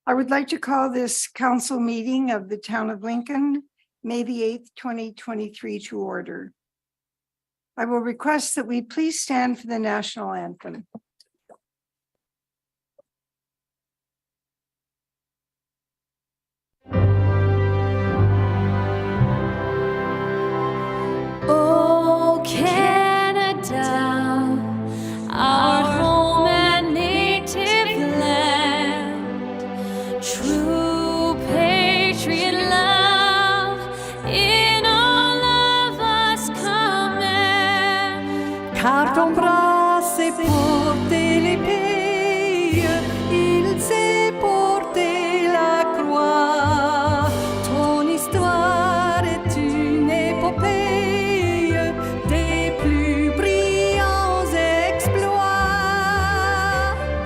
I would like to call this council meeting of the town of Lincoln, May the 8th, 2023 to order. I will request that we please stand for the national anthem. Oh, Canada, our home and native land, true patriot love in all of us command. Car ton bras s'est porté l'épée, il s'est porté la croix. Ton histoire est une épopée des plus brillants exploits.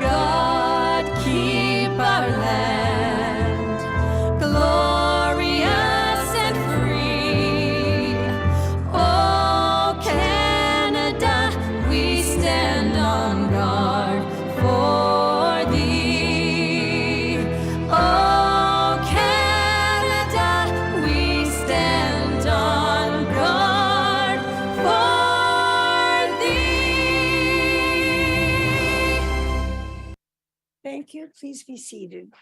God keep our land glorious and free. Oh, Canada, we stand on guard for thee. Oh, Canada, we stand on guard for thee. Thank you. Please be seated.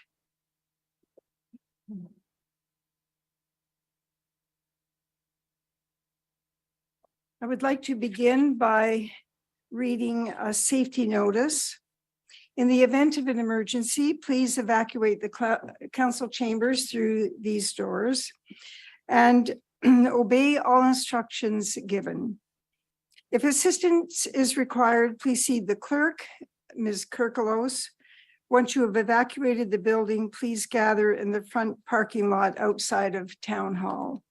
I would like to begin by reading a safety notice. In the event of an emergency, please evacuate the council chambers through these doors and obey all instructions given. If assistance is required, please see the clerk, Ms. Kirkelos. Once you have evacuated the building, please gather in the front parking lot outside of Town Hall.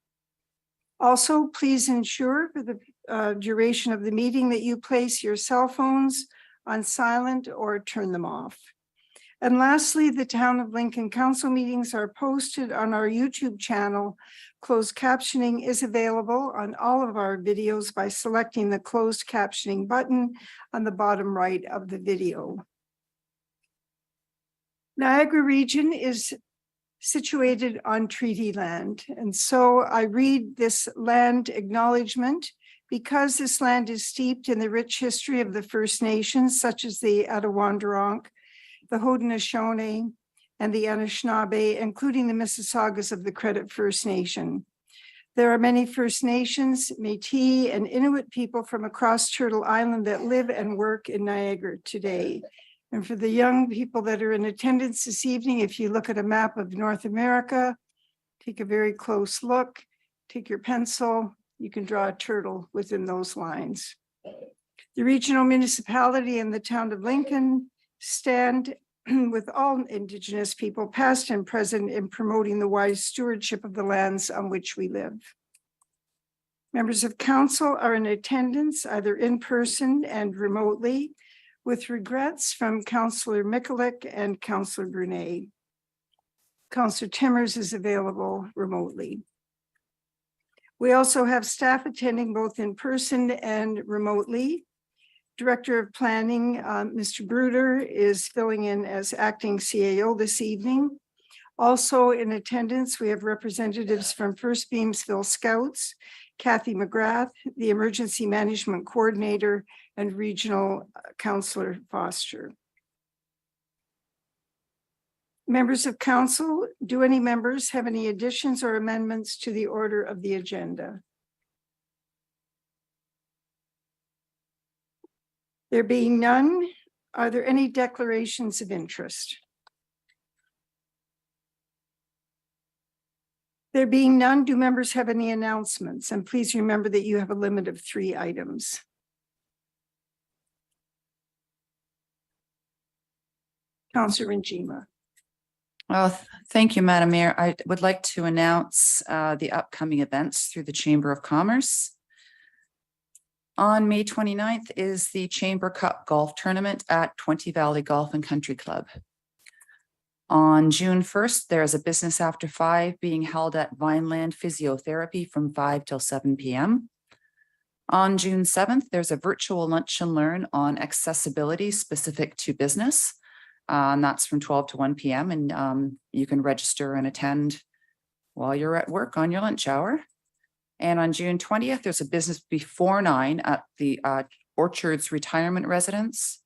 Also, please ensure for the duration of the meeting that you place your cell phones on silent or turn them off. And lastly, the Town of Lincoln Council meetings are posted on our YouTube channel. Closed captioning is available on all of our videos by selecting the closed captioning button on the bottom right of the video. Niagara Region is situated on treaty land, and so I read this land acknowledgement because this land is steeped in the rich history of the First Nations, such as the Attawandaronk, the Haudenosaunee, and the Anishinaabe, including the Mississaugas of the Credit First Nation. There are many First Nations, Métis, and Inuit people from across Turtle Island that live and work in Niagara today. And for the young people that are in attendance this evening, if you look at a map of North America, take a very close look, take your pencil, you can draw a turtle within those lines. The regional municipality and the town of Lincoln stand with all Indigenous people, past and present, in promoting the wise stewardship of the lands on which we live. Members of council are in attendance, either in person and remotely, with regrets from Councillor Mikulik and Councillor Brunet. Councillor Timmers is available remotely. We also have staff attending both in person and remotely. Director of Planning, Mr. Bruder, is filling in as acting CAO this evening. Also in attendance, we have representatives from First Beamsville Scouts, Kathy McGrath, the Emergency Management Coordinator, and Regional Councillor Foster. Members of council, do any members have any additions or amendments to the order of the agenda? There being none, are there any declarations of interest? There being none, do members have any announcements? And please remember that you have a limit of 3 items. Councillor Njima. Oh, thank you, Madam Mayor. I would like to announce the upcoming events through the Chamber of Commerce. On May 29th is the Chamber Cup Golf Tournament at 20 Valley Golf and Country Club. On June 1st, there is a business after 5 being held at Vineland Physiotherapy from 5 till 7 p.m. On June 7th, there's a virtual lunch and learn on accessibility specific to business And that's from 12 to 1 p.m. And you can register and attend while you're at work on your lunch hour. And on June 20th, there's a business before 9 at the Orchards Retirement Residence.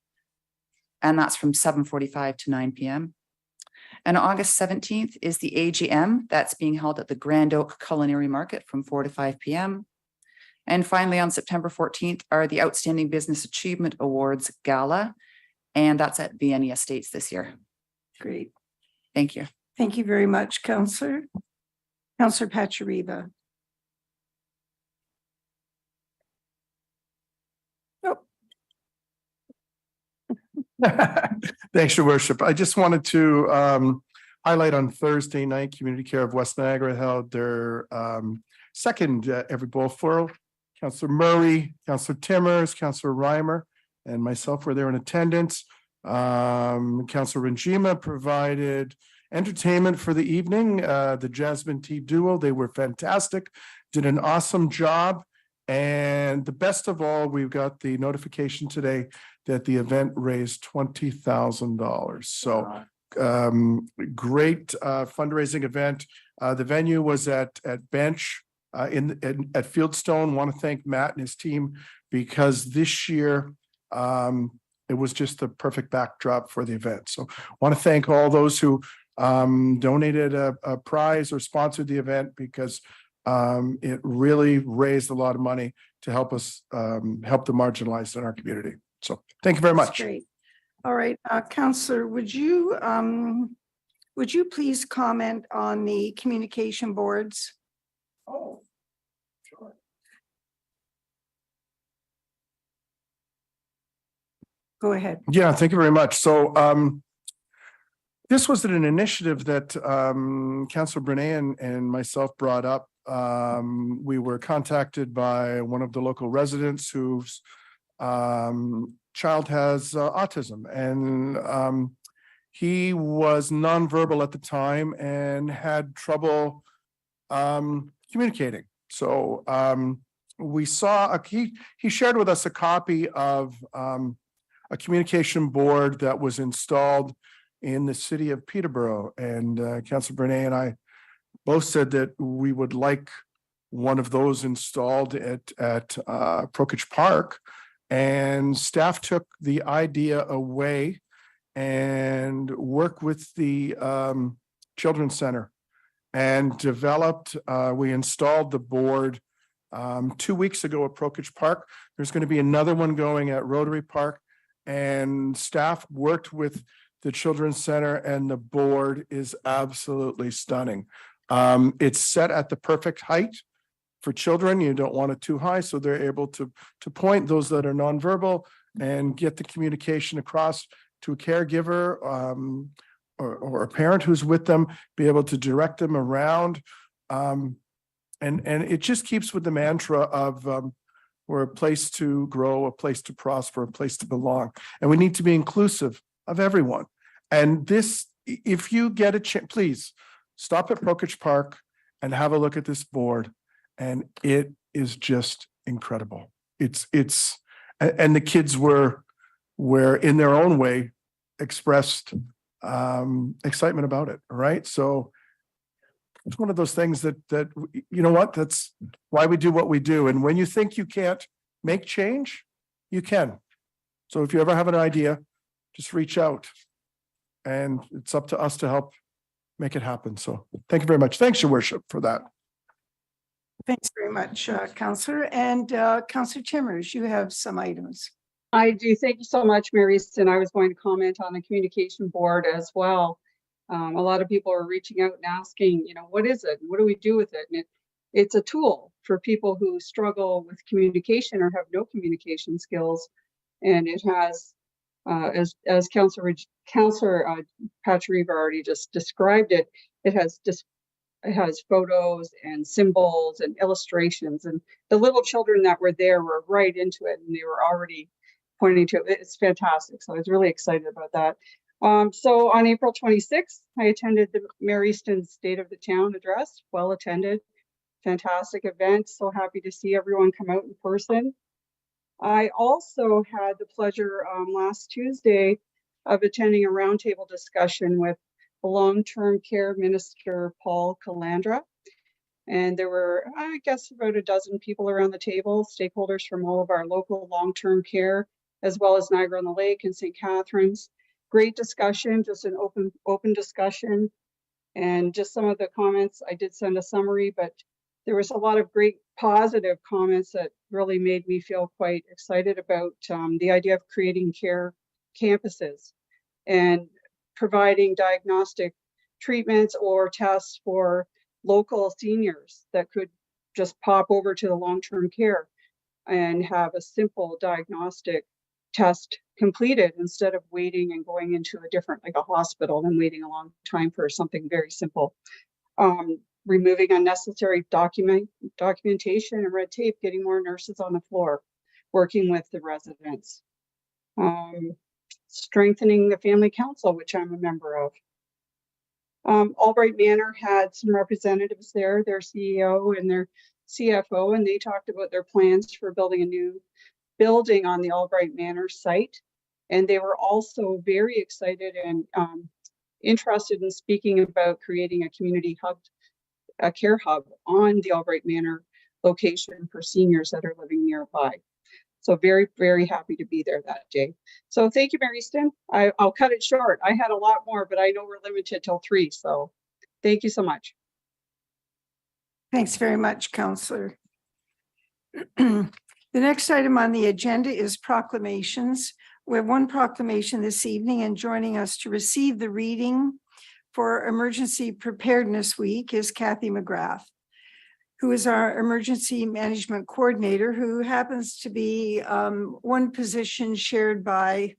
And that's from 7:45 to 9 p.m. And August 17th is the AGM that's being held at the Grand Oak Culinary Market from 4 to 5 p.m. And finally, on September 14th are the Outstanding Business Achievement Awards Gala. And that's at Vienna Estates this year. Great. Thank you. Thank you very much, Councillor. Councillor Pachariba. Thanks, Your Worship. I just wanted to highlight on Thursday night, Community Care of West Niagara held their second Every Bowl Full. Councillor Murray, Councillor Timmers, Councillor Reimer, and myself were there in attendance. Councillor Ranjima provided entertainment for the evening. The Jasmine Tea Duo, they were fantastic, did an awesome job. And the best of all, we've got the notification today that the event raised $20,000. So great fundraising event. The venue was at Bench at Fieldstone. Want to thank Matt and his team because this year it was just the perfect backdrop for the event. So want to thank all those who donated a prize or sponsored the event because it really raised a lot of money to help us help the marginalized in our community. So thank you very That's much. great. All right, Councillor, would you please comment on the communication boards? Oh, sure. Go ahead. Yeah, thank you very much. So this was an initiative that Councillor Brené and myself brought up. We were contacted by one of the local residents whose child has autism, and he was nonverbal at the time and had trouble communicating. So we saw he shared with us a copy of a communication board that was installed in the city of Peterborough, and Councillor Brené and I both said that we would like one of those installed at Prokich Park, and staff took the idea away and worked with the Children's Center and developed, we installed the board 2 weeks ago at Prokich Park. There's going to be another one going at Rotary Park, and staff worked with the Children's Center, and the board is absolutely stunning. It's set at the perfect height for children. You don't want it too high, so they're able to point those that are nonverbal and get the communication across to a caregiver or a parent who's with them, be able to direct them around. And it just keeps with the mantra of we're a place to grow, a place to prosper, a place to belong. And we need to be inclusive of everyone. And this, if you get a chance, please stop at Prokich Park and have a look at this board. And it is just incredible. And the kids were in their own way expressed excitement about it. Right. So it's one of those things that you know what, that's why we do what we do. And when you think you can't make change, you can. So if you ever have an idea, just reach out, and it's up to us to help make it happen. So thank you very much. Thanks, Your Worship, for that. Thanks very much, Councillor. And Councillor Timmers, you have some items. I do. Thank you so much, Mary Easton. I was going to comment on the communication board as well. A lot of people are reaching out and asking, what is it? What do we do with it? And it's a tool for people who struggle with communication or have no communication skills. And it has, as Councillor Pachariba already just described it, it has photos and symbols and illustrations. And the little children that were there were right into it, and they were already pointing to it. It's fantastic. So I was really excited about that. So on April 26th, I attended the Mary Easton State of the Town address. Well attended, fantastic event. So happy to see everyone come out in person. I also had the pleasure last Tuesday of attending a roundtable discussion with the long-term care minister, Paul Calandra. And there were, I guess, about a dozen people around the table, stakeholders from all of our local long-term care, as well as Niagara-on-the-Lake and St. Catharines. Great discussion, just an open discussion. And just some of the comments, I did send a summary, but there was a lot of great positive comments that really made me feel quite excited about the idea of creating care campuses and providing diagnostic treatments or tests for local seniors that could just pop over to the long-term care and have a simple diagnostic test completed instead of waiting and going into a different, like a hospital, and waiting a long time for something very simple. Removing unnecessary documentation and red tape, getting more nurses on the floor, working with the residents. Strengthening the family council, which I'm a member of. Albright Manor had some representatives there, their CEO and their CFO, and they talked about their plans for building a new building on the Albright Manor site. And they were also very excited and interested in speaking about creating a community hub, a care hub on the Albright Manor location for seniors that are living nearby. So very, very happy to be there that day. So thank you, Mary Easton. I'll cut it short. I had a lot more, but I know we're limited till 3. So thank you so much. Thanks very much, Councillor. The next item on the agenda is proclamations. We have one proclamation this evening, and joining us to receive the reading for Emergency Preparedness Week is Kathy McGrath, who is our Emergency Management Coordinator, who happens to be one position shared by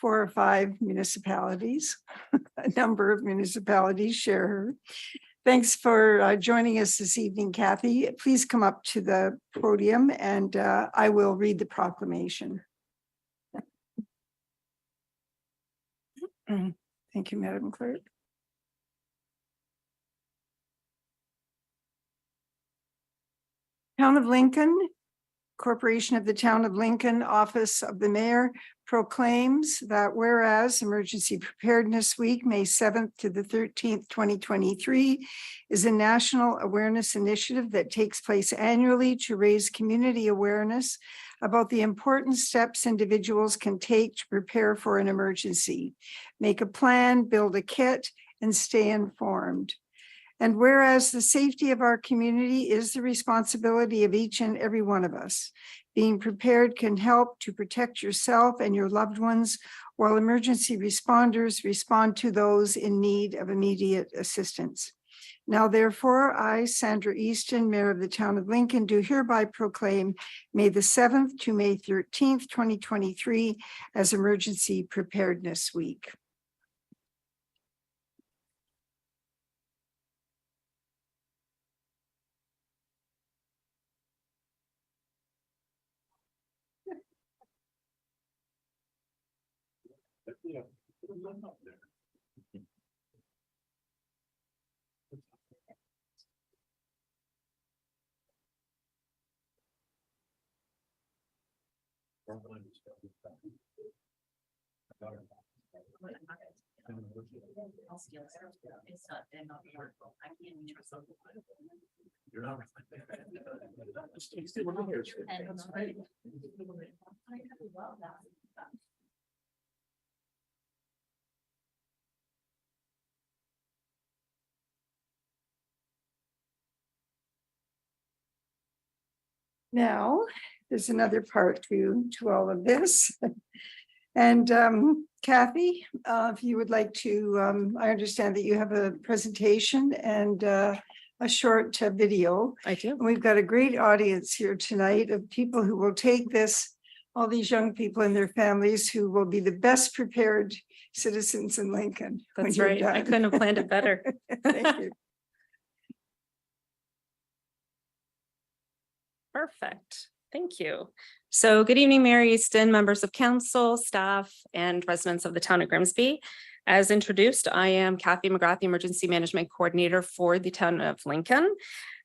4 or 5 municipalities. A number of municipalities share her. Thanks for joining us this evening, Kathy. Please come up to the podium and I will read the proclamation. Thank you, Madam Clerk. Town of Lincoln, Corporation of the Town of Lincoln, Office of the Mayor proclaims that whereas Emergency Preparedness Week, May 7th to the 13th, 2023, is a national awareness initiative that takes place annually to raise community awareness about the important steps individuals can take to prepare for an emergency, make a plan, build a kit, and stay informed. And whereas the safety of our community is the responsibility of each and every one of us, being prepared can help to protect yourself and your loved ones while emergency responders respond to those in need of immediate assistance. Now, therefore, I, Sandra Easton, Mayor of the Town of Lincoln, do hereby proclaim May the 7th to May 13th, 2023 as Emergency Preparedness Week. Now, there's another part to all of this. And Kathy, if you would like to, I understand that you have a presentation and a short video. I do. And we've got a great audience here tonight of people who will take this, all these young people and their families who will be the best prepared citizens in Lincoln. when That's you're right. I done. couldn't have planned it better. Thank you. Perfect. Thank you. So good evening, Mary Easton, members of council, staff, and residents of the town of Grimsby. As introduced, I am Kathy McGrath, the Emergency Management Coordinator for the town of Lincoln.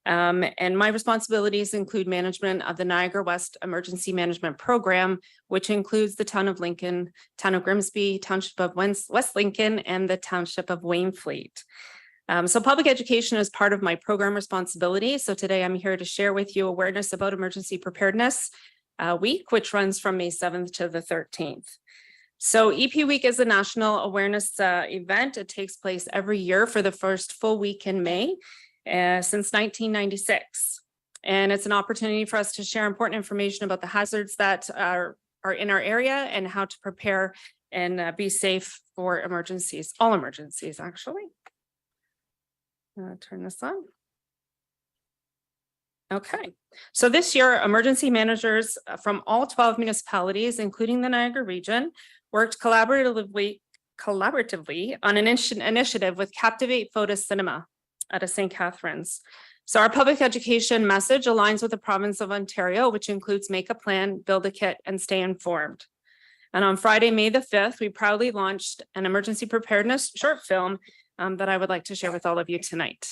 And my responsibilities include management of the Niagara West Emergency Management Program, which includes the town of Lincoln, town of Grimsby, township of West Lincoln, and the township of Wainfleet. So public education is part of my program responsibility. So today I'm here to share with you awareness about emergency preparedness week, which runs from May 7th to the 13th. So EP Week is a national awareness event. It takes place every year for the first full week in May since 1996. And it's an opportunity for us to share important information about the hazards that are in our area and how to prepare and be safe for emergencies, all emergencies, actually. Turn this on. Okay, so this year, emergency managers from all 12 municipalities, including the Niagara region, worked collaboratively on an initiative with Captivate Photo Cinema out of St. Catharines. So our public education message aligns with the province of Ontario, which includes make a plan, build a kit, and stay informed. And on Friday, May the 5th, we proudly launched an emergency preparedness short film that I would like to share with all of you tonight.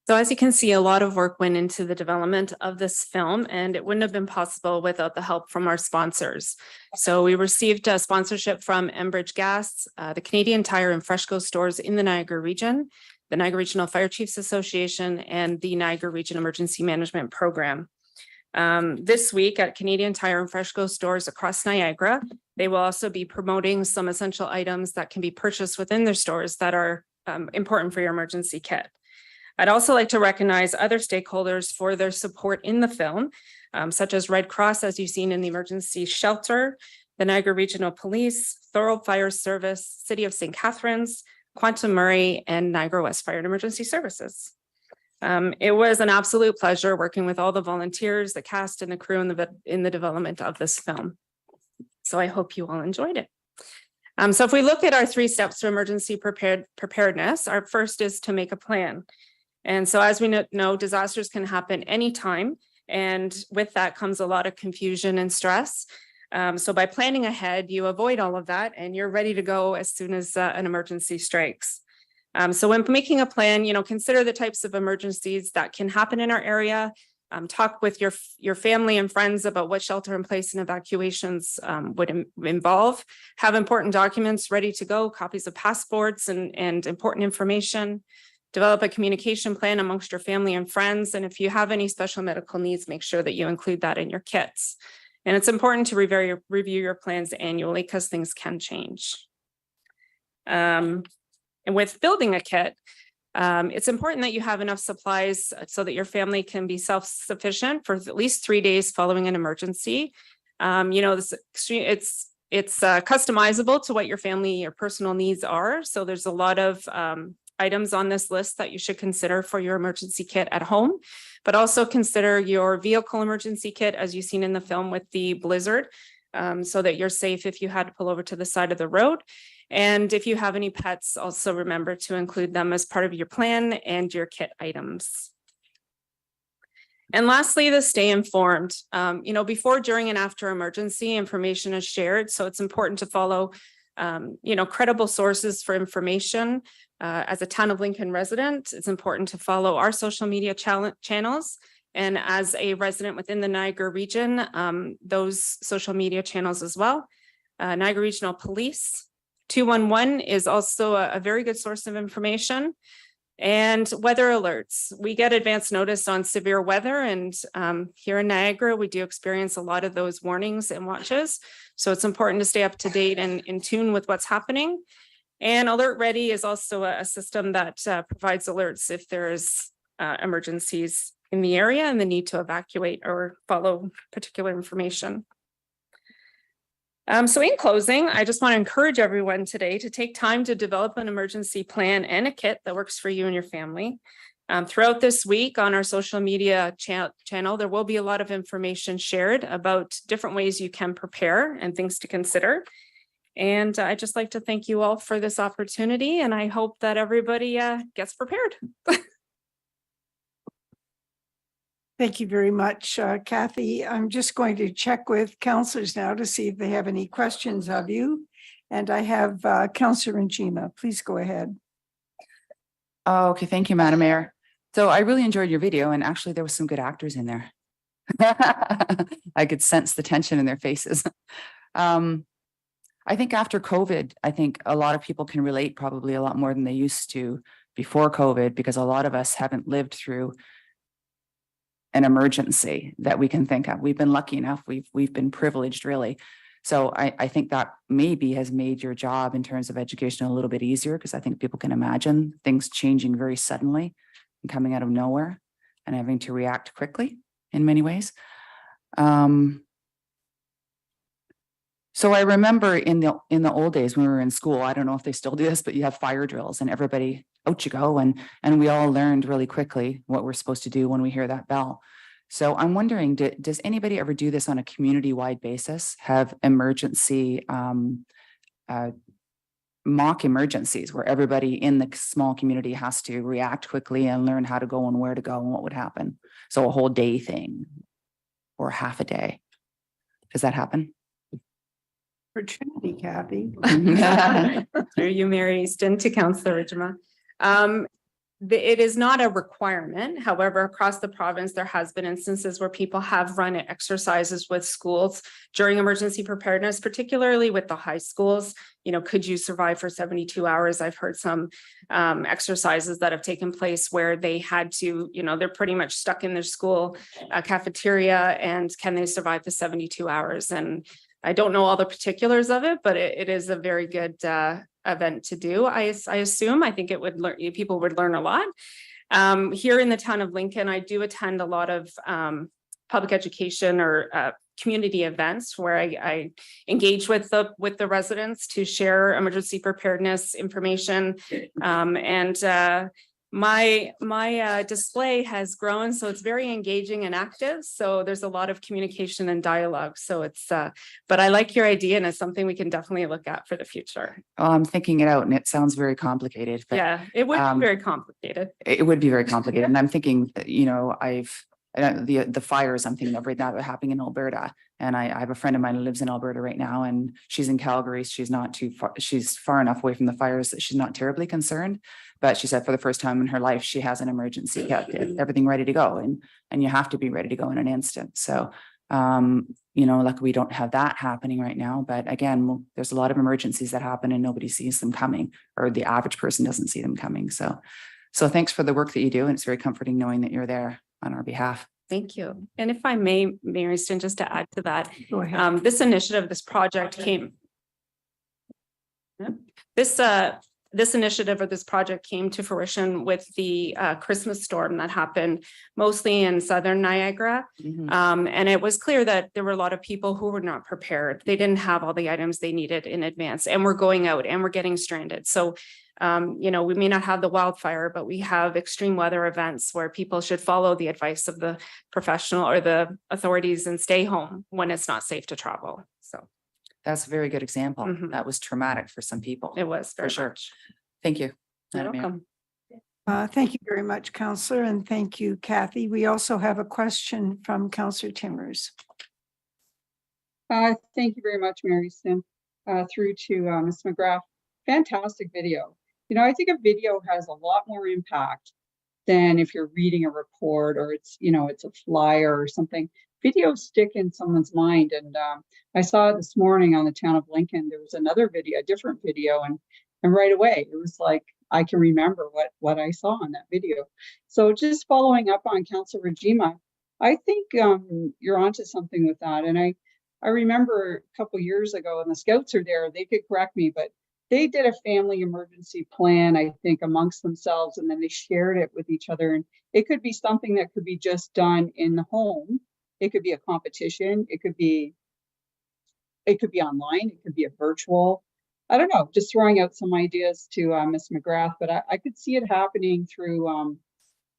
So as you can see, a lot of work went into the development of this film, and it wouldn't have been possible without the help from our sponsors. So we received a sponsorship from Enbridge Gas, the Canadian Tire and Freshco stores in the Niagara region, the Niagara Regional Fire Chiefs Association, and the Niagara Region Emergency Management Program. This week at Canadian Tire and Freshco stores across Niagara, they will also be promoting some essential items that can be purchased within their stores that are important for your emergency kit. I'd also like to recognize other stakeholders for their support in the film, such as Red Cross, as you've seen in the emergency shelter, the Niagara Regional Police, Thorold Fire Service, City of St. Catharines, Quantum Murray, and Niagara West Fire and Emergency Services. It was an absolute pleasure working with all the volunteers, the cast and the crew in the development of this film. So I hope you all enjoyed it. So if we look at our 3 steps to emergency preparedness, our first is to make a plan. And so as we know, disasters can happen anytime. And with that comes a lot of confusion and stress. So by planning ahead, you avoid all of that and you're ready to go as soon as an emergency strikes. So when making a plan, consider the types of emergencies that can happen in our area. Talk with your family and friends about what shelter in place and evacuations would involve. Have important documents ready to go, copies of passports and important information. Develop a communication plan amongst your family and friends. And if you have any special medical needs, make sure that you include that in your kits. And it's important to review your plans annually because things can change. And with building a kit, it's important that you have enough supplies so that your family can be self-sufficient for at least 3 days following an emergency. It's customizable to what your family or personal needs are. So there's a lot of items on this list that you should consider for your emergency kit at home, but also consider your vehicle emergency kit, as you've seen in the film with the blizzard, so that you're safe if you had to pull over to the side of the road. And if you have any pets, also remember to include them as part of your plan and your kit items. And lastly, the stay informed. Before, during, and after emergency, information is shared. So it's important to follow credible sources for information. As a Town of Lincoln resident, it's important to follow our social media channels. And as a resident within the Niagara region, those social media channels as well. Niagara Regional Police, 211 is also a very good source of information. And weather alerts. We get advance notice on severe weather, and here in Niagara, we do experience a lot of those warnings and watches. So it's important to stay up to date and in tune with what's happening. And Alert Ready is also a system that provides alerts if there's emergencies in the area and the need to evacuate or follow particular information. So in closing, I just want to encourage everyone today to take time to develop an emergency plan and a kit that works for you and your family. Throughout this week on our social media channel, there will be a lot of information shared about different ways you can prepare and things to consider. And I'd just like to thank you all for this opportunity, and I hope that everybody gets prepared. Thank you very much, Kathy. I'm just going to check with councillors now to see if they have any questions of you. And I have Councillor Njima. Please go ahead. Oh, okay, thank you, Madam Mayor. So I really enjoyed your video, and actually there was some good actors in there. I could sense the tension in their faces. I think after COVID, I think a lot of people can relate probably a lot more than they used to before COVID, because a lot of us haven't lived through an emergency that we can think of. We've been lucky enough. We've been privileged, really. So I think that maybe has made your job in terms of education a little bit easier, because I think people can imagine things changing very suddenly and coming out of nowhere and having to react quickly in many ways. So I remember in the old days when we were in school, I don't know if they still do this, but you have fire drills and everybody, out you go. And we all learned really quickly what we're supposed to do when we hear that bell. So I'm wondering, does anybody ever do this on a community-wide basis? Have emergency, mock emergencies where everybody in the small community has to react quickly and learn how to go and where to go and what would happen? So a whole day thing or half a day. Does that happen? Opportunity, Kathy. Through you, Mary Easton, to Councillor Rijima. It is not a requirement. However, across the province, there has been instances where people have run exercises with schools during emergency preparedness, particularly with the high schools. Could you survive for 72 hours? I've heard some exercises that have taken place where they had to, they're pretty much stuck in their school cafeteria, and can they survive the 72 hours? And I don't know all the particulars of it, but it is a very good event to do. I assume. I think it would learn, people would learn a lot. Here in the town of Lincoln, I do attend a lot of public education or community events where I engage with the residents to share emergency preparedness information. My display has grown, so it's very engaging and active. So there's a lot of communication and dialogue. So it's, but I like your idea, and it's something we can definitely look at for the future. I'm thinking it out and it sounds very complicated, but Yeah, it would be very complicated. it would be very complicated. And I'm thinking, the fires, I'm thinking of right now that are happening in Alberta. And I have a friend of mine who lives in Alberta right now, and she's in Calgary. She's not too far, she's far enough away from the fires that she's not terribly concerned. But she said for the first time in her life, she has an emergency kit, everything ready to go. And you have to be ready to go in an instant. So, luckily we don't have that happening right now. But again, there's a lot of emergencies that happen and nobody sees them coming, or the average person doesn't see them coming. So thanks for the work that you do. And it's very comforting knowing that you're there on our behalf. Thank you. And if I may, Mary Stin, just to add to that, Go ahead. this initiative, this project came. This initiative or this project came to fruition with the Christmas storm that happened mostly in southern Niagara. And it was clear that there were a lot of people who were not prepared. They didn't have all the items they needed in advance, and we're going out and we're getting stranded. So we may not have the wildfire, but we have extreme weather events where people should follow the advice of the professional or the authorities and stay home when it's not safe to travel. So That's a very good example. Mhm. That was traumatic for some people. it was very sure. much. Thank you. You're Madam Mayor. welcome. Thank you very much, Counselor, and thank you, Kathy. We also have a question from Counselor Timmers. Thank you very much, Mary Stin, through to Ms. McGrath. Fantastic video. I think a video has a lot more impact than if you're reading a report or it's a flyer or something. Videos stick in someone's mind. And I saw it this morning on the Town of Lincoln. There was another video, a different video, and right away it was like I can remember what I saw in that video. So just following up on Councilor Rajima, I think you're onto something with that. And I remember a couple years ago, and the Scouts are there, they could correct me, but they did a family emergency plan, I think, amongst themselves, and then they shared it with each other. And it could be something that could be just done in the home. It could be a competition. It could be online. It could be a virtual. I don't know, just throwing out some ideas to Ms. McGrath, but I could see it happening through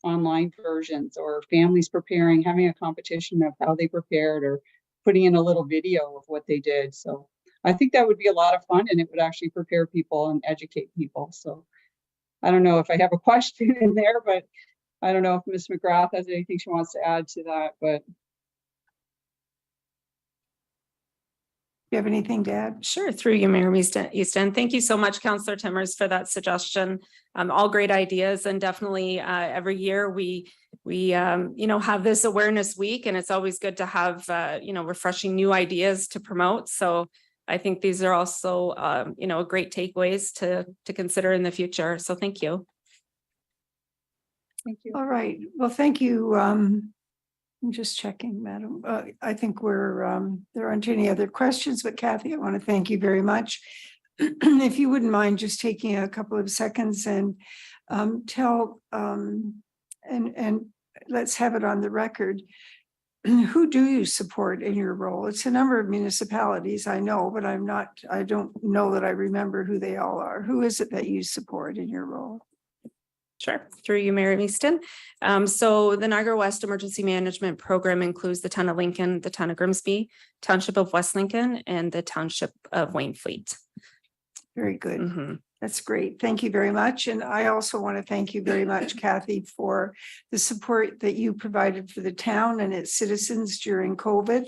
online versions or families preparing, having a competition of how they prepared or putting in a little video of what they did. So I think that would be a lot of fun, and it would actually prepare people and educate people. So I don't know if I have a question in there, but I don't know if Ms. McGrath has anything she wants to add to that, but. Do you have anything to add? Sure, through you, Mayor Easton. Thank you so much, Councillor Timmers, for that suggestion. All great ideas, and definitely every year we have this awareness week, and it's always good to have refreshing new ideas to promote. So I think these are also great takeaways to consider in the future. So thank you. Thank you. All right. Well, thank you. I'm just checking, Madam. I think there aren't any other questions, but Kathy, I want to thank you very much. If you wouldn't mind just taking a couple of seconds and tell, and let's have it on the record. Who do you support in your role? It's a number of municipalities, I know, but I don't know that I remember who they all are. Who is it that you support in your role? Sure, through you, Mayor Easton. So the Niagara West Emergency Management Program includes the Town of Lincoln, the Town of Grimsby, Township of West Lincoln, and the Township of Wainfleet. Very good. Mhm. That's great. Thank you very much. And I also want to thank you very much, Kathy, for the support that you provided for the town and its citizens during COVID,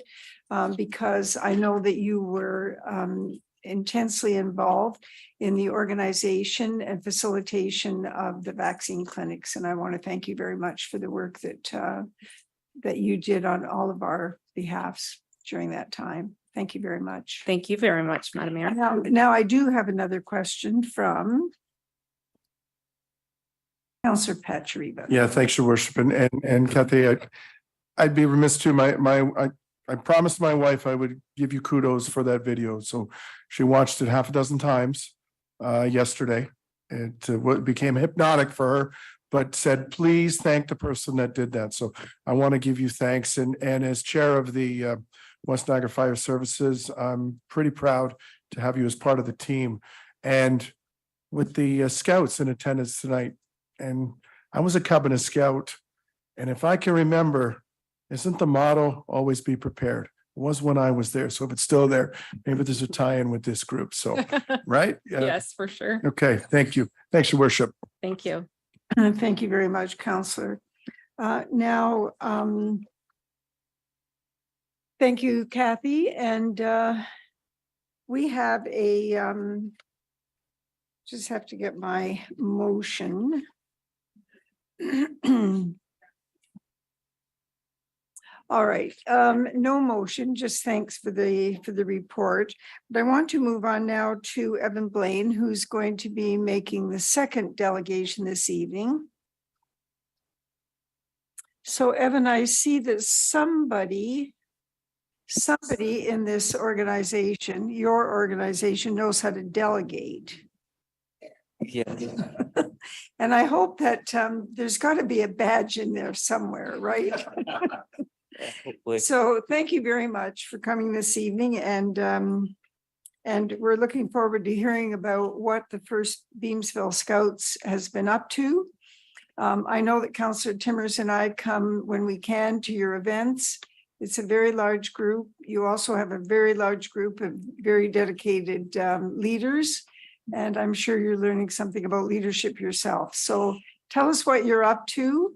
because I know that you were intensely involved in the organization and facilitation of the vaccine clinics. And I want to thank you very much for the work that you did on all of our behalfs during that time. Thank you very much. Thank you very much, Madam Mayor. Now I do have another question from Councillor Patriva. Yeah, thanks, Your Worship. And Kathy, I'd be remiss too. I promised my wife I would give you kudos for that video. So she watched it half a dozen times yesterday. It became hypnotic for her, but said, please thank the person that did that. So I want to give you thanks. And as chair of the West Niagara Fire Services, I'm pretty proud to have you as part of the team. And with the scouts in attendance tonight, and I was a Cub and a Scout. And if I can remember, isn't the motto always be prepared? It was when I was there. So if it's still there, maybe there's a tie-in with this group. So, right? Yeah. Yes, for sure. Okay, thank you. Thanks, your worship. Thank you. Thank you very much, Counselor. Now, thank you, Kathy. And we have a, just have to get my motion. All right, no motion, just thanks for the report. But I want to move on now to Evan Blaine, who's going to be making the second delegation this evening. So Evan, I see that somebody in this organization, your organization, knows how to delegate. Yeah, And I hope that there's got to be a badge in there somewhere, right? hopefully. So thank you very much for coming this evening, and we're looking forward to hearing about what the First Beamsville Scouts has been up to. I know that Councillor Timmers and I come when we can to your events. It's a very large group. You also have a very large group of very dedicated leaders, and I'm sure you're learning something about leadership yourself. So tell us what you're up to.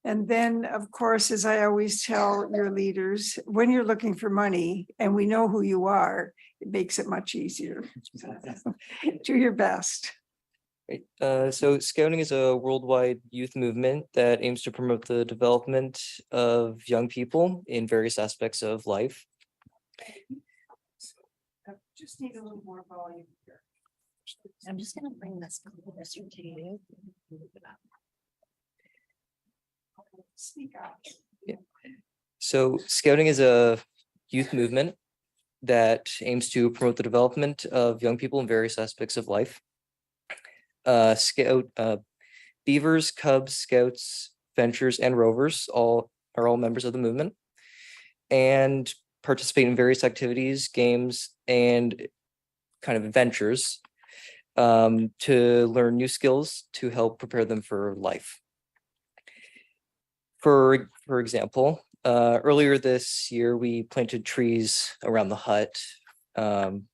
And then, of course, as I always tell your leaders, when you're looking for money and we know who you are, it makes it much easier. Do your best. Right. So Scouting is a worldwide youth movement that aims to promote the development of young people in various aspects of life. Just need a little more volume here. I'm just gonna bring this closer to you. Speak up. So Scouting is a youth movement that aims to promote the development of young people in various aspects of life. Beavers, Cubs, Scouts, Ventures, and Rovers are all members of the movement and participate in various activities, games, and kind of adventures to learn new skills to help prepare them for life. For example, earlier this year, we planted trees around the hut. And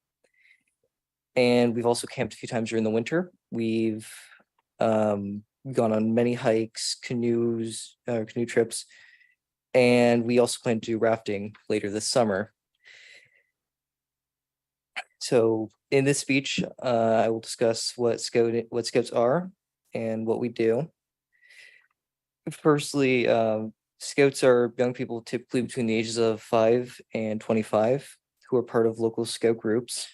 we've also camped a few times during the winter. We've gone on many hikes, canoe trips, and we also plan to do rafting later this summer. So in this speech, I will discuss what Scouts are and what we do. Firstly, Scouts are young people typically between the ages of 5 and 25 who are part of local Scout groups.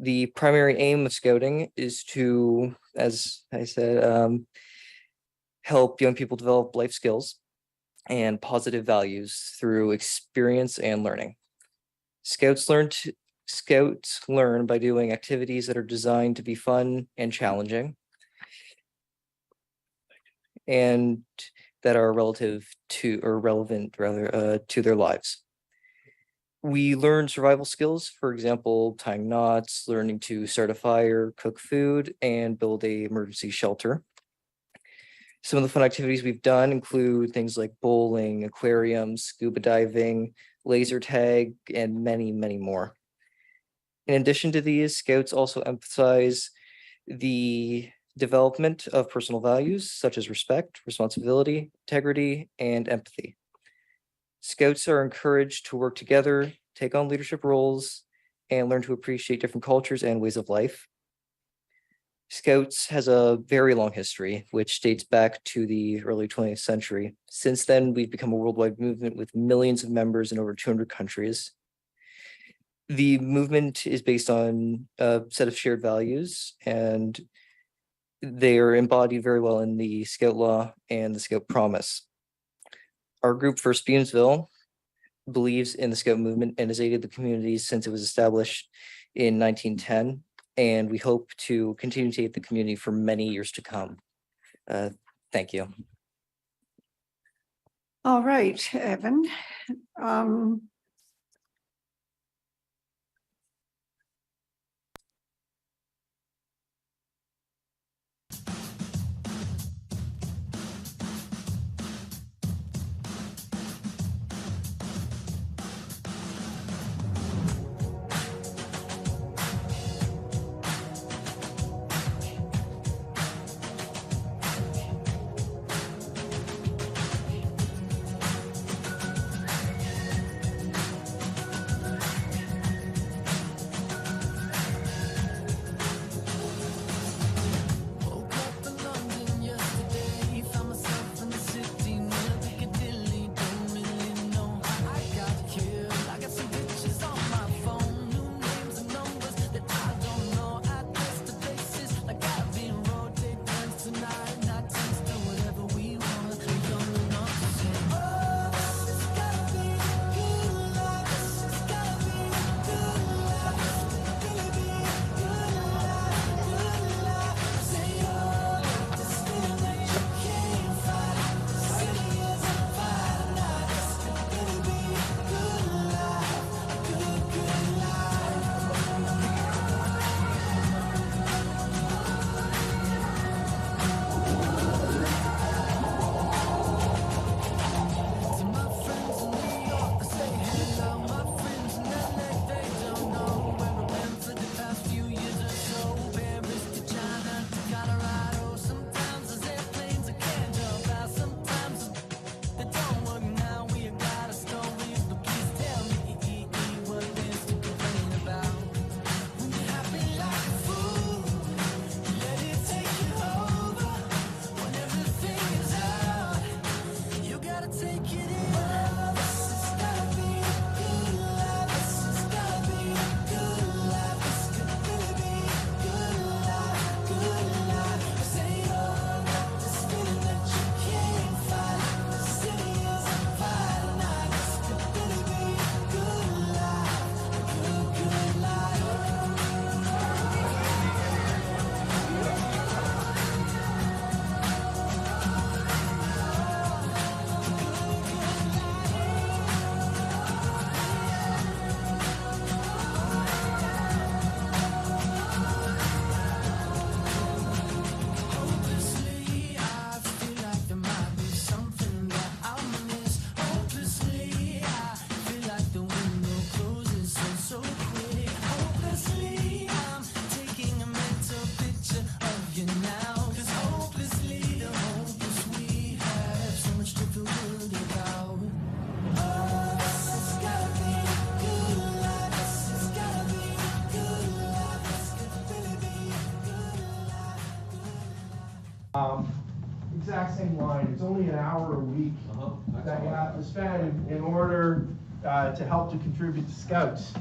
The primary aim of Scouting is to, as I said, help young people develop life skills and positive values through experience and learning. Scouts learn by doing activities that are designed to be fun and challenging, and that are relevant to their lives. We learn survival skills, for example, tying knots, learning to start a fire, cook food, and build an emergency shelter. Some of the fun activities we've done include things like bowling, aquariums, scuba diving, laser tag, and many, many more. In addition to these, Scouts also emphasize the development of personal values such as respect, responsibility, integrity, and empathy. Scouts are encouraged to work together, take on leadership roles, and learn to appreciate different cultures and ways of life. Scouts has a very long history, which dates back to the early 20th century. Since then, we've become a worldwide movement with millions of members in over 200 countries. The movement is based on a set of shared values, and they are embodied very well in the Scout Law and the Scout Promise. Our group, First Beamsville, believes in the Scout movement and has aided the community since it was established in 1910, and we hope to continue to aid the community for many years to come. Thank you. All right, Evan. Exact same line. It's only an hour a week that you have to spend in order to help to contribute to Scouts.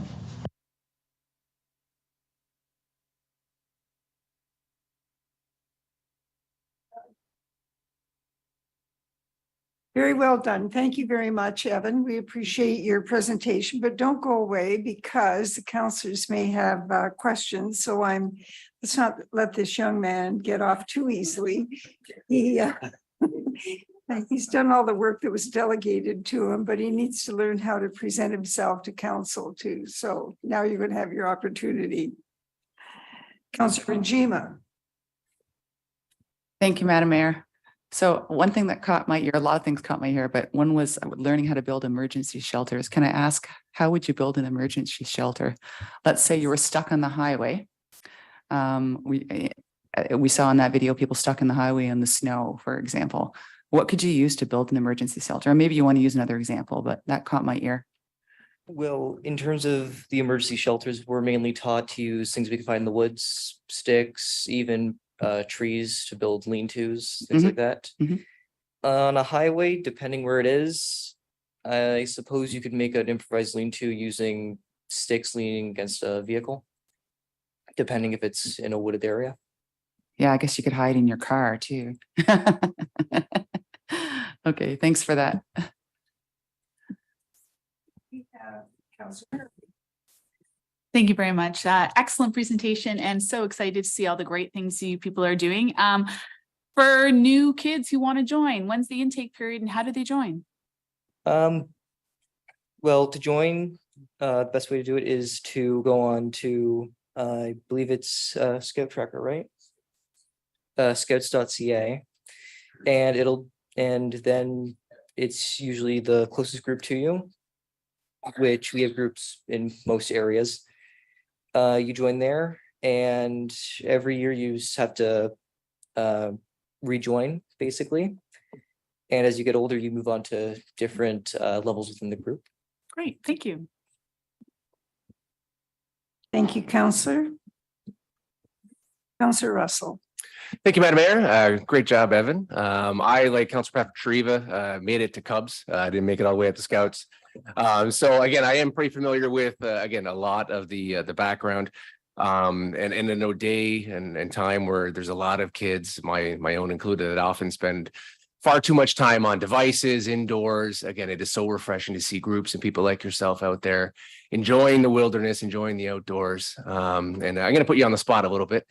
Very well done. Thank you very much, Evan. We appreciate your presentation, but don't go away because the counselors may have questions. So let's not let this young man get off too easily. He's done all the work that was delegated to him, but he needs to learn how to present himself to council too. So now you're going to have your opportunity. Councilor Njima. Thank you, Madam Mayor. So one thing that caught my ear, a lot of things caught my ear, but one was learning how to build emergency shelters. Can I ask, how would you build an emergency shelter? Let's say you were stuck on the highway. We saw in that video people stuck in the highway in the snow, for example. What could you use to build an emergency shelter? Or maybe you want to use another example, but that caught my ear. Well, in terms of the emergency shelters, we're mainly taught to use things we can find in the woods, sticks, even trees to build lean-tos, things like that. On a highway, depending where it is, I suppose you could make an improvised lean-to using sticks leaning against a vehicle, depending if it's in a wooded area. Yeah, I guess you could hide in your car too. Okay, thanks for that. Thank you very much. Excellent presentation and so excited to see all the great things you people are doing. For new kids who want to join, when's the intake period and how do they join? Well, to join, best way to do it is to go on to, I believe it's Scout Tracker, right? Scouts.ca. And then it's usually the closest group to you, which we have groups in most areas. You join there, and every year you just have to rejoin, basically. And as you get older, you move on to different levels within the group. Great, thank you. Thank you, Counselor. Counselor Russell. Thank you, Madam Mayor. Great job, Evan. I, like Councilor Patrick Tariva, made it to Cubs. I didn't make it all the way up to Scouts. So again, I am pretty familiar with, again, a lot of the background. And in a day and time where there's a lot of kids, my own included, that often spend far too much time on devices indoors. Again, it is so refreshing to see groups and people like yourself out there enjoying the wilderness, enjoying the outdoors. And I'm going to put you on the spot a little bit.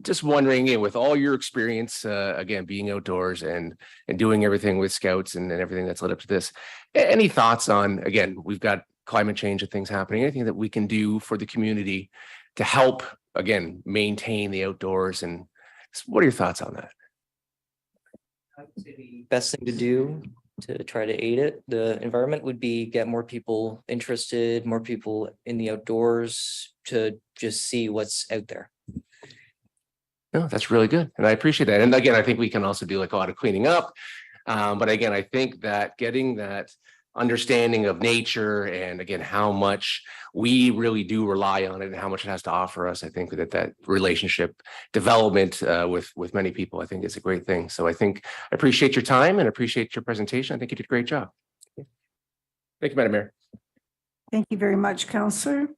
Just wondering, with all your experience, again, being outdoors and doing everything with Scouts and everything that's led up to this, any thoughts on, again, we've got climate change and things happening, anything that we can do for the community to help, again, maintain the outdoors, and what are your thoughts on that? I would say the best thing to do to try to aid it, the environment, would be get more people interested, more people in the outdoors to just see what's out there. No, that's really good. And I appreciate that. And again, I think we can also do like a lot of cleaning up. But again, I think that getting that understanding of nature and again, how much we really do rely on it and how much it has to offer us, I think that relationship development with many people, I think is a great thing. So I think I appreciate your time and appreciate your presentation. I think you did a great job. Thank you, Madam Mayor. Thank you very much, Counselor.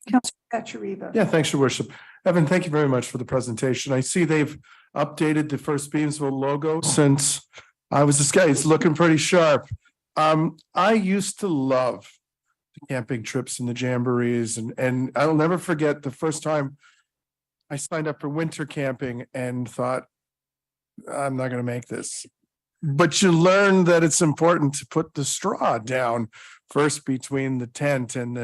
Counselor Katarina. Yeah, thanks, Your Worship. Evan, thank you very much for the presentation. I see they've updated the First Beamsville logo since I was this guy. It's looking pretty sharp. I used to love the camping trips and the jamborees, and I'll never forget the first time I signed up for winter camping and thought, I'm not going to make this. But you learn that it's important to put the straw down first between the tent and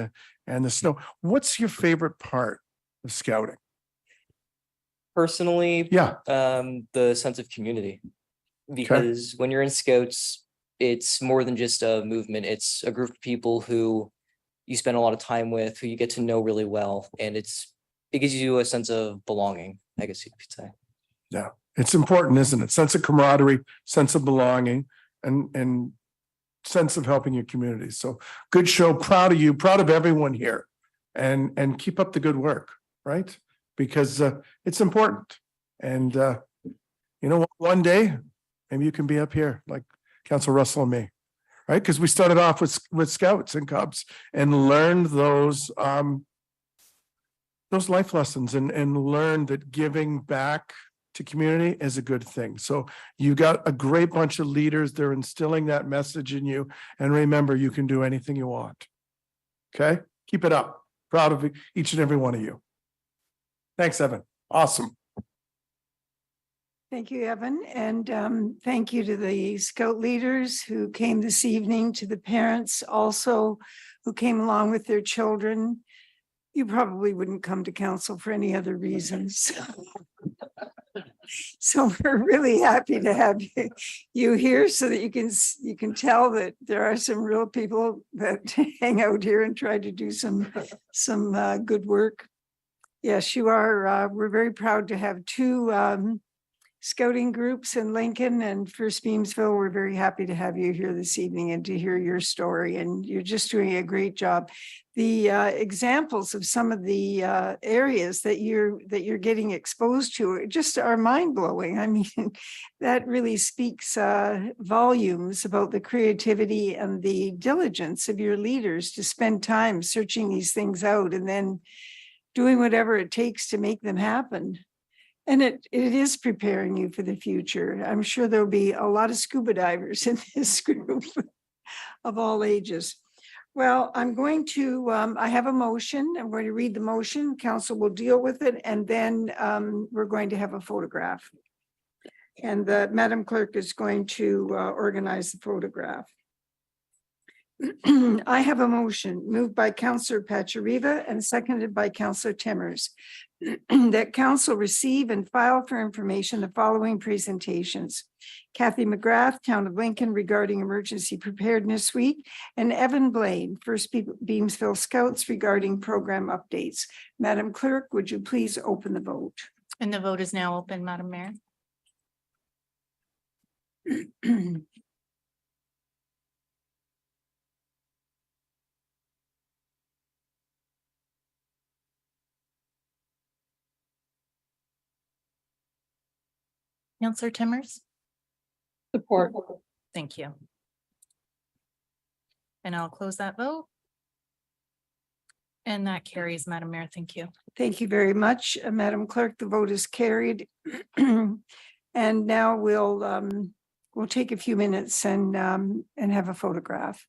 the snow. What's your favorite part of scouting? Personally, Yeah. The sense of community, because when you're in Scouts, it's more than just a movement. It's a group of people who you spend a lot of time with, who you get to know really well, and it gives you a sense of belonging, I guess you could say. Yeah, it's important, isn't it? Sense of camaraderie, sense of belonging, and sense of helping your community. So good show, proud of you, proud of everyone here, and keep up the good work, right? Because it's important. And one day maybe you can be up here like Councilor Russell and me, right? Because we started off with Scouts and Cubs and learned those life lessons and learned that giving back to community is a good thing. So you got a great bunch of leaders. They're instilling that message in you. And remember, you can do anything you want. Okay? Keep it up. Proud of each and every one of you. Thanks, Evan. Awesome. Thank you, Evan. And thank you to the Scout leaders who came this evening, to the parents also who came along with their children. You probably wouldn't come to council for any other reasons. So we're really happy to have you here so that you can tell that there are some real people that hang out here and try to do some good work. Yes, you are. We're very proud to have two scouting groups in Lincoln and First Beamsville. We're very happy to have you here this evening and to hear your story. And you're just doing a great job. The examples of some of the areas that you're getting exposed to just are mind-blowing. I mean, that really speaks volumes about the creativity and the diligence of your leaders to spend time searching these things out and then doing whatever it takes to make them happen. And it is preparing you for the future. I'm sure there'll be a lot of scuba divers in this group of all ages. Well, I'm going to, I have a motion. I'm going to read the motion. Council will deal with it. And then we're going to have a photograph. And the Madam Clerk is going to organize the photograph. I have a motion moved by Councillor Pachariva and seconded by Councillor Timmers that council receive and file for information the following presentations. Kathy McGrath, Town of Lincoln regarding Emergency Preparedness Week, and Evan Blaine, First Beamsville Scouts regarding program updates. Madam Clerk, would you please open the vote? And the vote is now open, Madam Mayor. Councillor Timmers, Support. thank you. And I'll close that vote. And that carries, Madam Mayor. Thank you. Thank you very much, Madam Clerk. The vote is carried. And now we'll take a few minutes and have a photograph.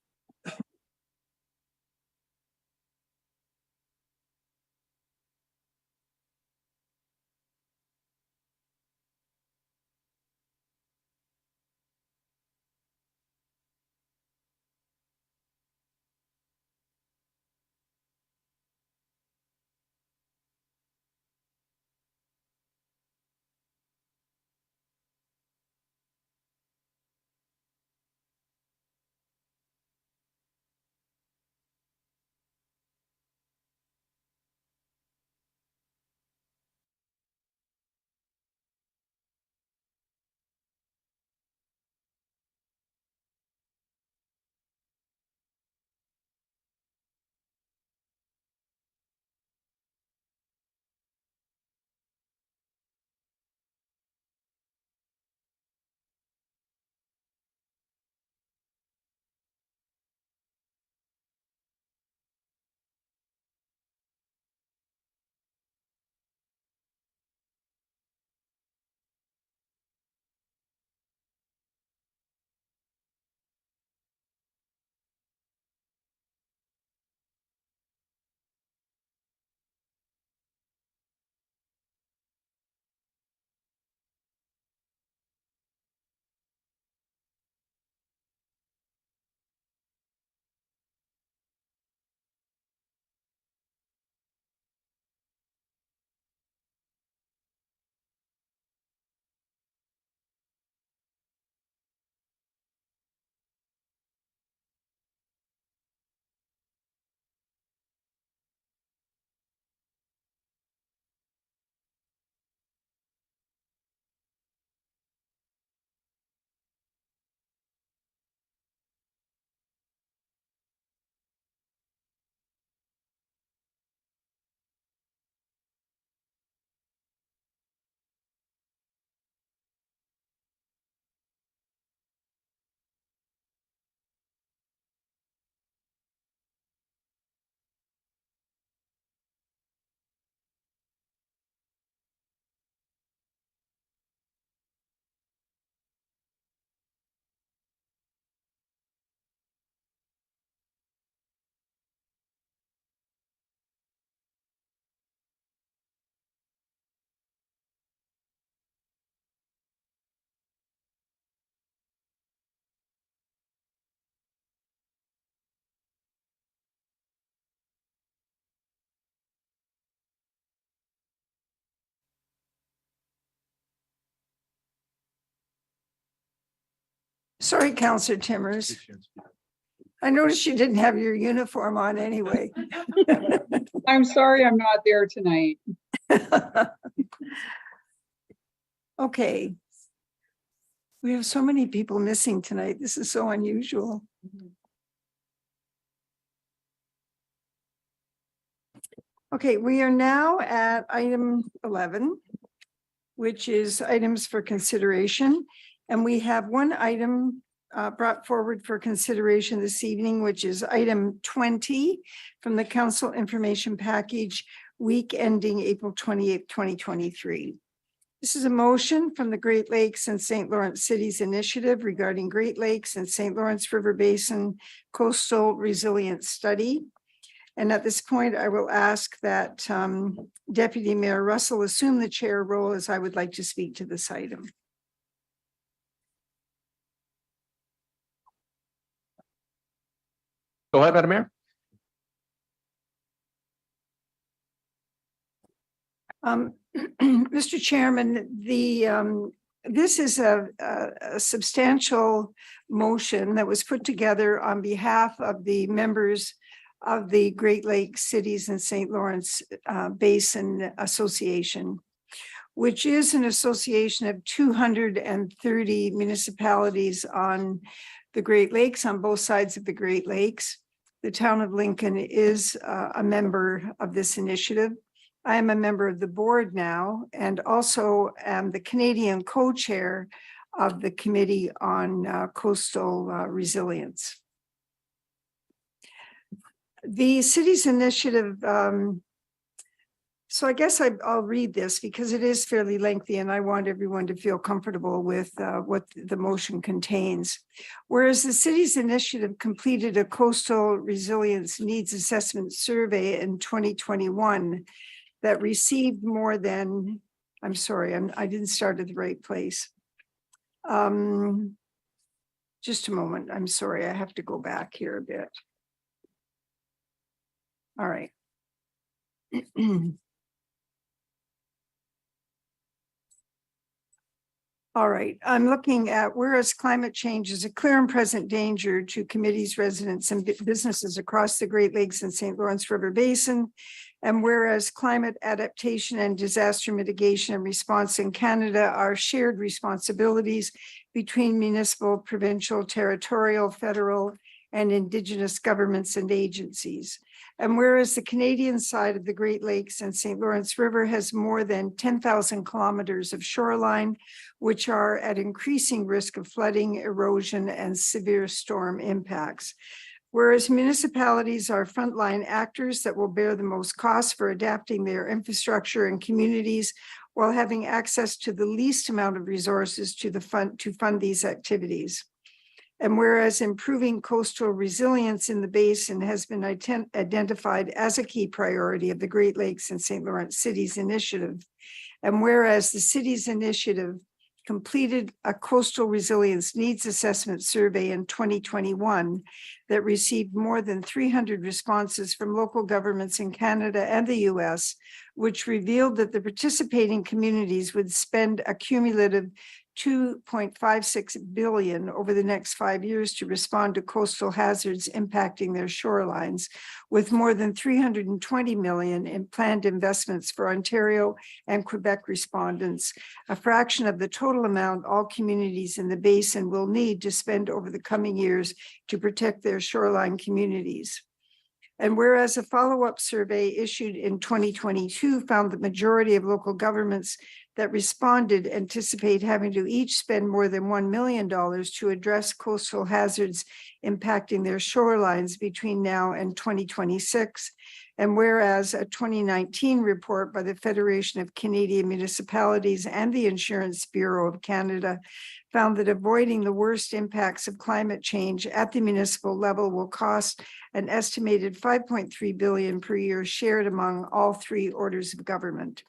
Sorry, Councillor Timmers. I noticed you didn't have your uniform on anyway. I'm sorry I'm not there tonight. Okay. We have so many people missing tonight. This is so unusual. Okay, we are now at item 11, which is items for consideration. And we have one item brought forward for consideration this evening, which is item 20 from the Council Information Package, week ending April 28th, 2023. This is a motion from the Great Lakes and St. Lawrence Cities Initiative regarding Great Lakes and St. Lawrence River Basin Coastal Resilience Study. And at this point, I will ask that Deputy Mayor Russell assume the chair role, as I would like to speak to this item. Go ahead, Madam Mayor. Mr. Chairman, this is a substantial motion that was put together on behalf of the members of the Great Lakes Cities and St. Lawrence Basin Association, which is an association of 230 municipalities on the Great Lakes, on both sides of the Great Lakes. The town of Lincoln is a member of this initiative. I am a member of the board now and also am the Canadian co-chair of the Committee on Coastal Resilience. The city's initiative, so I guess I'll read this because it is fairly lengthy and I want everyone to feel comfortable with what the motion contains. Whereas the city's initiative completed a coastal resilience needs assessment survey in 2021 that received more than, I'm sorry, I didn't start at the right place. Just a moment, I'm sorry, I have to go back here a bit. All right. All right, I'm looking at whereas climate change is a clear and present danger to communities, residents, and businesses across the Great Lakes and St. Lawrence River Basin. And whereas climate adaptation and disaster mitigation and response in Canada are shared responsibilities between municipal, provincial, territorial, federal, and Indigenous governments and agencies. And whereas the Canadian side of the Great Lakes and St. Lawrence River has more than 10,000 kilometers of shoreline, which are at increasing risk of flooding, erosion, and severe storm impacts. Whereas municipalities are frontline actors that will bear the most costs for adapting their infrastructure and communities while having access to the least amount of resources to fund these activities. And whereas improving coastal resilience in the basin has been identified as a key priority of the Great Lakes and St. Lawrence Cities Initiative, and whereas the city's initiative completed a coastal resilience needs assessment survey in 2021 that received more than 300 responses from local governments in Canada and the US, which revealed that the participating communities would spend a cumulative $2.56 billion over the next 5 years to respond to coastal hazards impacting their shorelines, with more than $320 million in planned investments for Ontario and Quebec respondents, a fraction of the total amount all communities in the basin will need to spend over the coming years to protect their shoreline communities. And whereas a follow-up survey issued in 2022 found the majority of local governments that responded anticipate having to each spend more than $1 million to address coastal hazards impacting their shorelines between now and 2026. And whereas a 2019 report by the Federation of Canadian Municipalities and the Insurance Bureau of Canada found that avoiding the worst impacts of climate change at the municipal level will cost an estimated $5.3 billion per year shared among all three orders of government.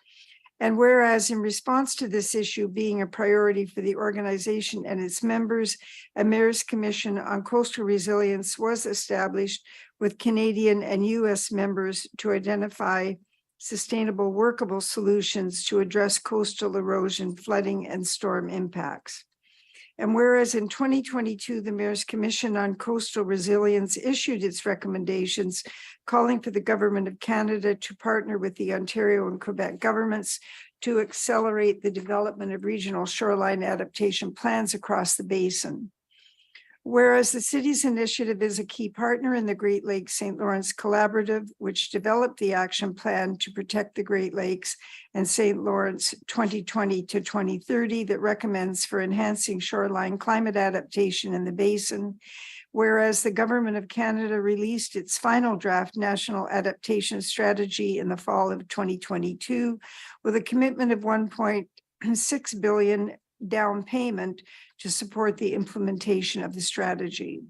And whereas in response to this issue being a priority for the organization and its members, a Mayor's Commission on Coastal Resilience was established with Canadian and US members to identify sustainable, workable solutions to address coastal erosion, flooding, and storm impacts. And whereas in 2022, the Mayor's Commission on Coastal Resilience issued its recommendations calling for the Government of Canada to partner with the Ontario and Quebec governments to accelerate the development of regional shoreline adaptation plans across the basin. Whereas the city's initiative is a key partner in the Great Lakes St. Lawrence Collaborative, which developed the action plan to protect the Great Lakes and St. Lawrence 2020 to 2030 that recommends for enhancing shoreline climate adaptation in the basin. Whereas the Government of Canada released its final draft national adaptation strategy in the fall of 2022 with a commitment of $1.6 billion down payment to support the implementation of the strategy.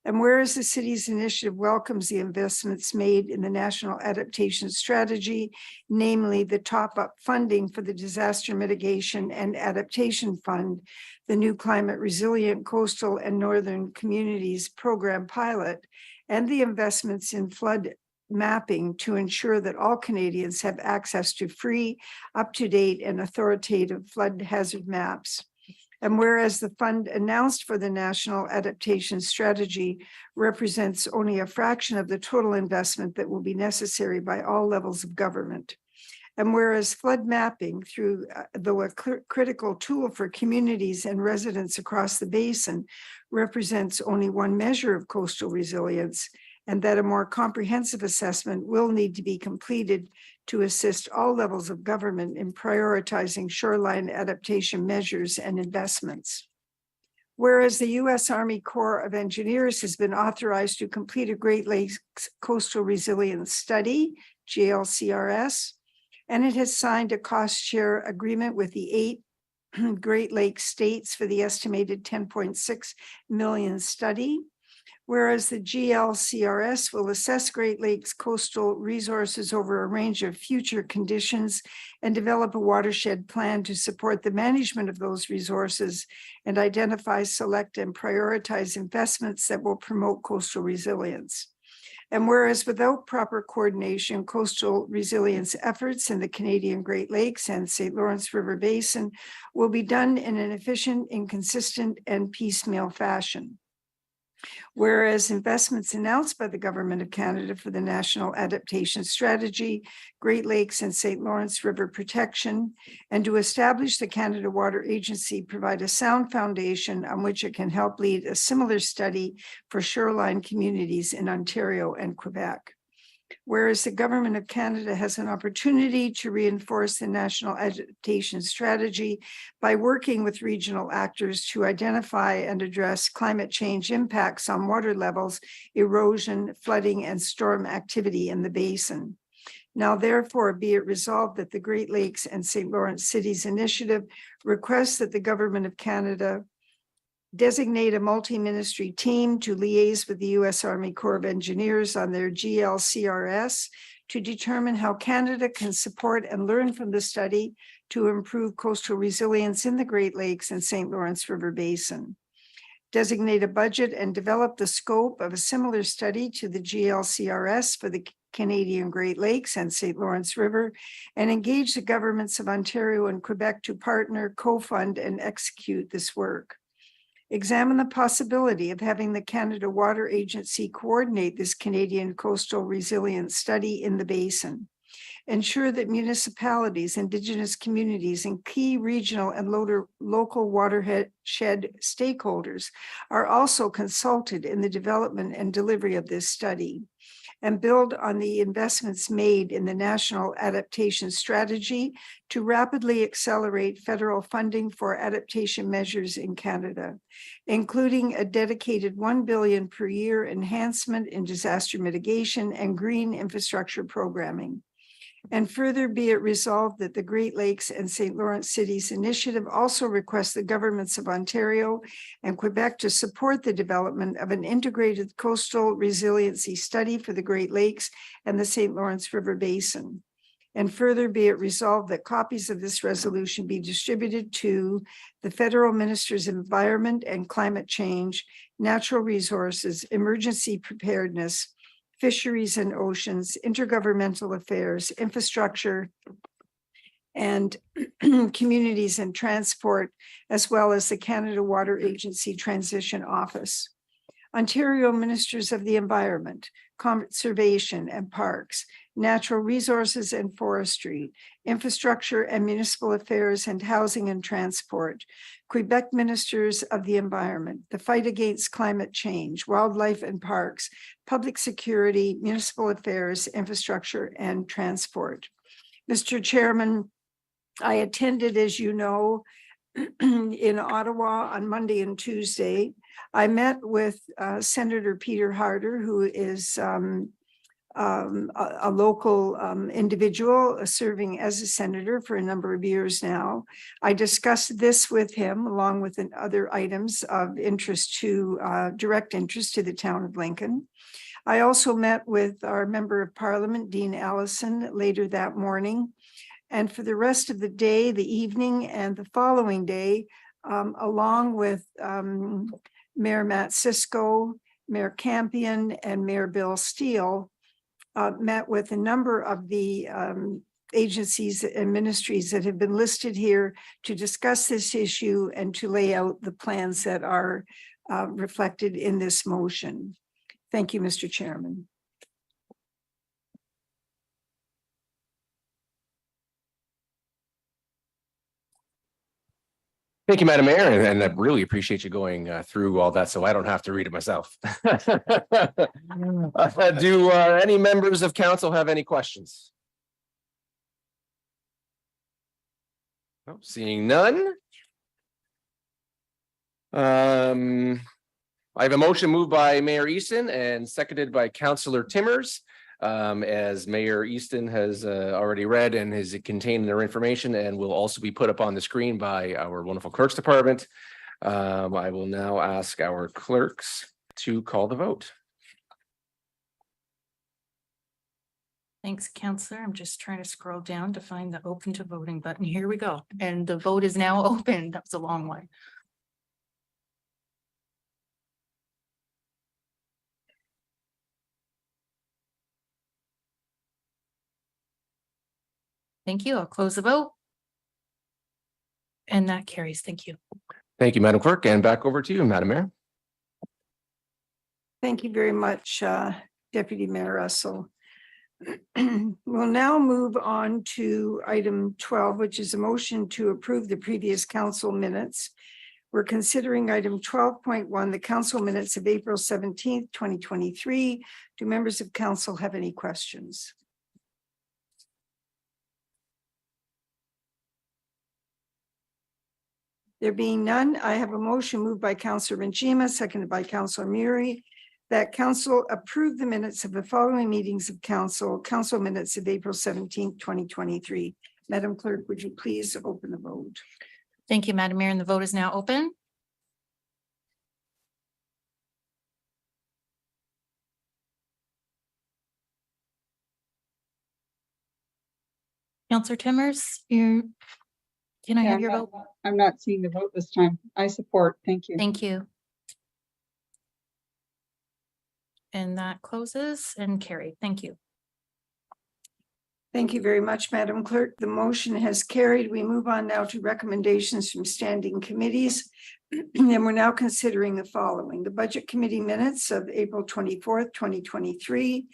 And whereas the city's initiative welcomes the investments made in the National Adaptation Strategy, namely the top-up funding for the Disaster Mitigation and Adaptation Fund, the new Climate Resilient Coastal and Northern Communities Program pilot, and the investments in flood mapping to ensure that all Canadians have access to free, up-to-date, and authoritative flood hazard maps. And whereas the fund announced for the National Adaptation Strategy represents only a fraction of the total investment that will be necessary by all levels of government. And whereas flood mapping, though a critical tool for communities and residents across the basin, represents only one measure of coastal resilience, and that a more comprehensive assessment will need to be completed to assist all levels of government in prioritizing shoreline adaptation measures and investments. Whereas the U.S. Army Corps of Engineers has been authorized to complete a Great Lakes Coastal Resilience Study, GLCRS, and it has signed a cost share agreement with the 8 Great Lakes states for the estimated $10.6 million study. Whereas the GLCRS will assess Great Lakes coastal resources over a range of future conditions and develop a watershed plan to support the management of those resources and identify, select, and prioritize investments that will promote coastal resilience. And whereas without proper coordination, coastal resilience efforts in the Canadian Great Lakes and St. Lawrence River Basin will be done in an efficient, inconsistent, and piecemeal fashion. Whereas investments announced by the Government of Canada for the National Adaptation Strategy, Great Lakes and St. Lawrence River Protection, and to establish the Canada Water Agency provide a sound foundation on which it can help lead a similar study for shoreline communities in Ontario and Quebec. Whereas the Government of Canada has an opportunity to reinforce the National Adaptation Strategy by working with regional actors to identify and address climate change impacts on water levels, erosion, flooding, and storm activity in the basin. Now, therefore, be it resolved that the Great Lakes and St. Lawrence Cities Initiative requests that the Government of Canada designate a multi-ministry team to liaise with the U.S. Army Corps of Engineers on their GLCRS to determine how Canada can support and learn from the study to improve coastal resilience in the Great Lakes and St. Lawrence River Basin. Designate a budget and develop the scope of a similar study to the GLCRS for the Canadian Great Lakes and St. Lawrence River, and engage the governments of Ontario and Quebec to partner, co-fund, and execute this work. Examine the possibility of having the Canada Water Agency coordinate this Canadian coastal resilience study in the basin. Ensure that municipalities, Indigenous communities, and key regional and local watershed stakeholders are also consulted in the development and delivery of this study, and build on the investments made in the National Adaptation Strategy to rapidly accelerate federal funding for adaptation measures in Canada, including a dedicated $1 billion per year enhancement in disaster mitigation and green infrastructure programming. And further, be it resolved that the Great Lakes and St. Lawrence Cities Initiative also requests the governments of Ontario and Quebec to support the development of an integrated coastal resiliency study for the Great Lakes and the St. Lawrence River Basin. And further, be it resolved that copies of this resolution be distributed to the Federal Ministers of Environment and Climate Change, Natural Resources, Emergency Preparedness, Fisheries and Oceans, Intergovernmental Affairs, Infrastructure, and Communities and Transport, as well as the Canada Water Agency Transition Office. Ontario Ministers of the Environment, Conservation and Parks, Natural Resources and Forestry, Infrastructure and Municipal Affairs and Housing and Transport, Quebec Ministers of the Environment, the Fight Against Climate Change, Wildlife and Parks, Public Security, Municipal Affairs, Infrastructure and Transport. Mr. Chairman, I attended, as you know, in Ottawa on Monday and Tuesday. I met with Senator Peter Harder, who is a local individual serving as a senator for a number of years now. I discussed this with him along with other items of interest to direct interest to the town of Lincoln. I also met with our member of parliament, Dean Allison, later that morning. And for the rest of the day, the evening and the following day, along with Mayor Matt Cisco, Mayor Campion, and Mayor Bill Steele, met with a number of the agencies and ministries that have been listed here to discuss this issue and to lay out the plans that are reflected in this motion. Thank you, Mr. Chairman. Thank you, Madam Mayor, and I really appreciate you going through all that, so I don't have to read it myself. Do any members of council have any questions? Oh, seeing none. I have a motion moved by Mayor Easton and seconded by Councillor Timmers. As Mayor Easton has already read and is contained in their information and will also be put up on the screen by our wonderful clerks department. I will now ask our clerks to call the vote. Thanks, Counselor. I'm just trying to scroll down to find the open to voting button. Here we go. And the vote is now open. That was a long one. Thank you. I'll close the vote. And that carries. Thank you. Thank you, Madam Clerk, and back over to you, Madam Mayor. Thank you very much, Deputy Mayor Russell. We'll now move on to item 12, which is a motion to approve the previous council minutes. We're considering item 12.1, the council minutes of April 17th, 2023. Do members of council have any questions? There being none, I have a motion moved by Councillor Benchima, seconded by Councillor Murray, that council approve the minutes of the following meetings of council minutes of April 17th, 2023. Madam Clerk, would you please open the vote? Thank you, Madam Mayor. And the vote is now open. Counselor Timmers, can I have your vote? I'm not seeing the vote this time. I support. Thank you. Thank you. And that closes and carried. Thank you. Thank you very much, Madam Clerk. The motion has carried. We move on now to recommendations from standing committees. And we're now considering the following: the Budget Committee minutes of April 24th, 2023,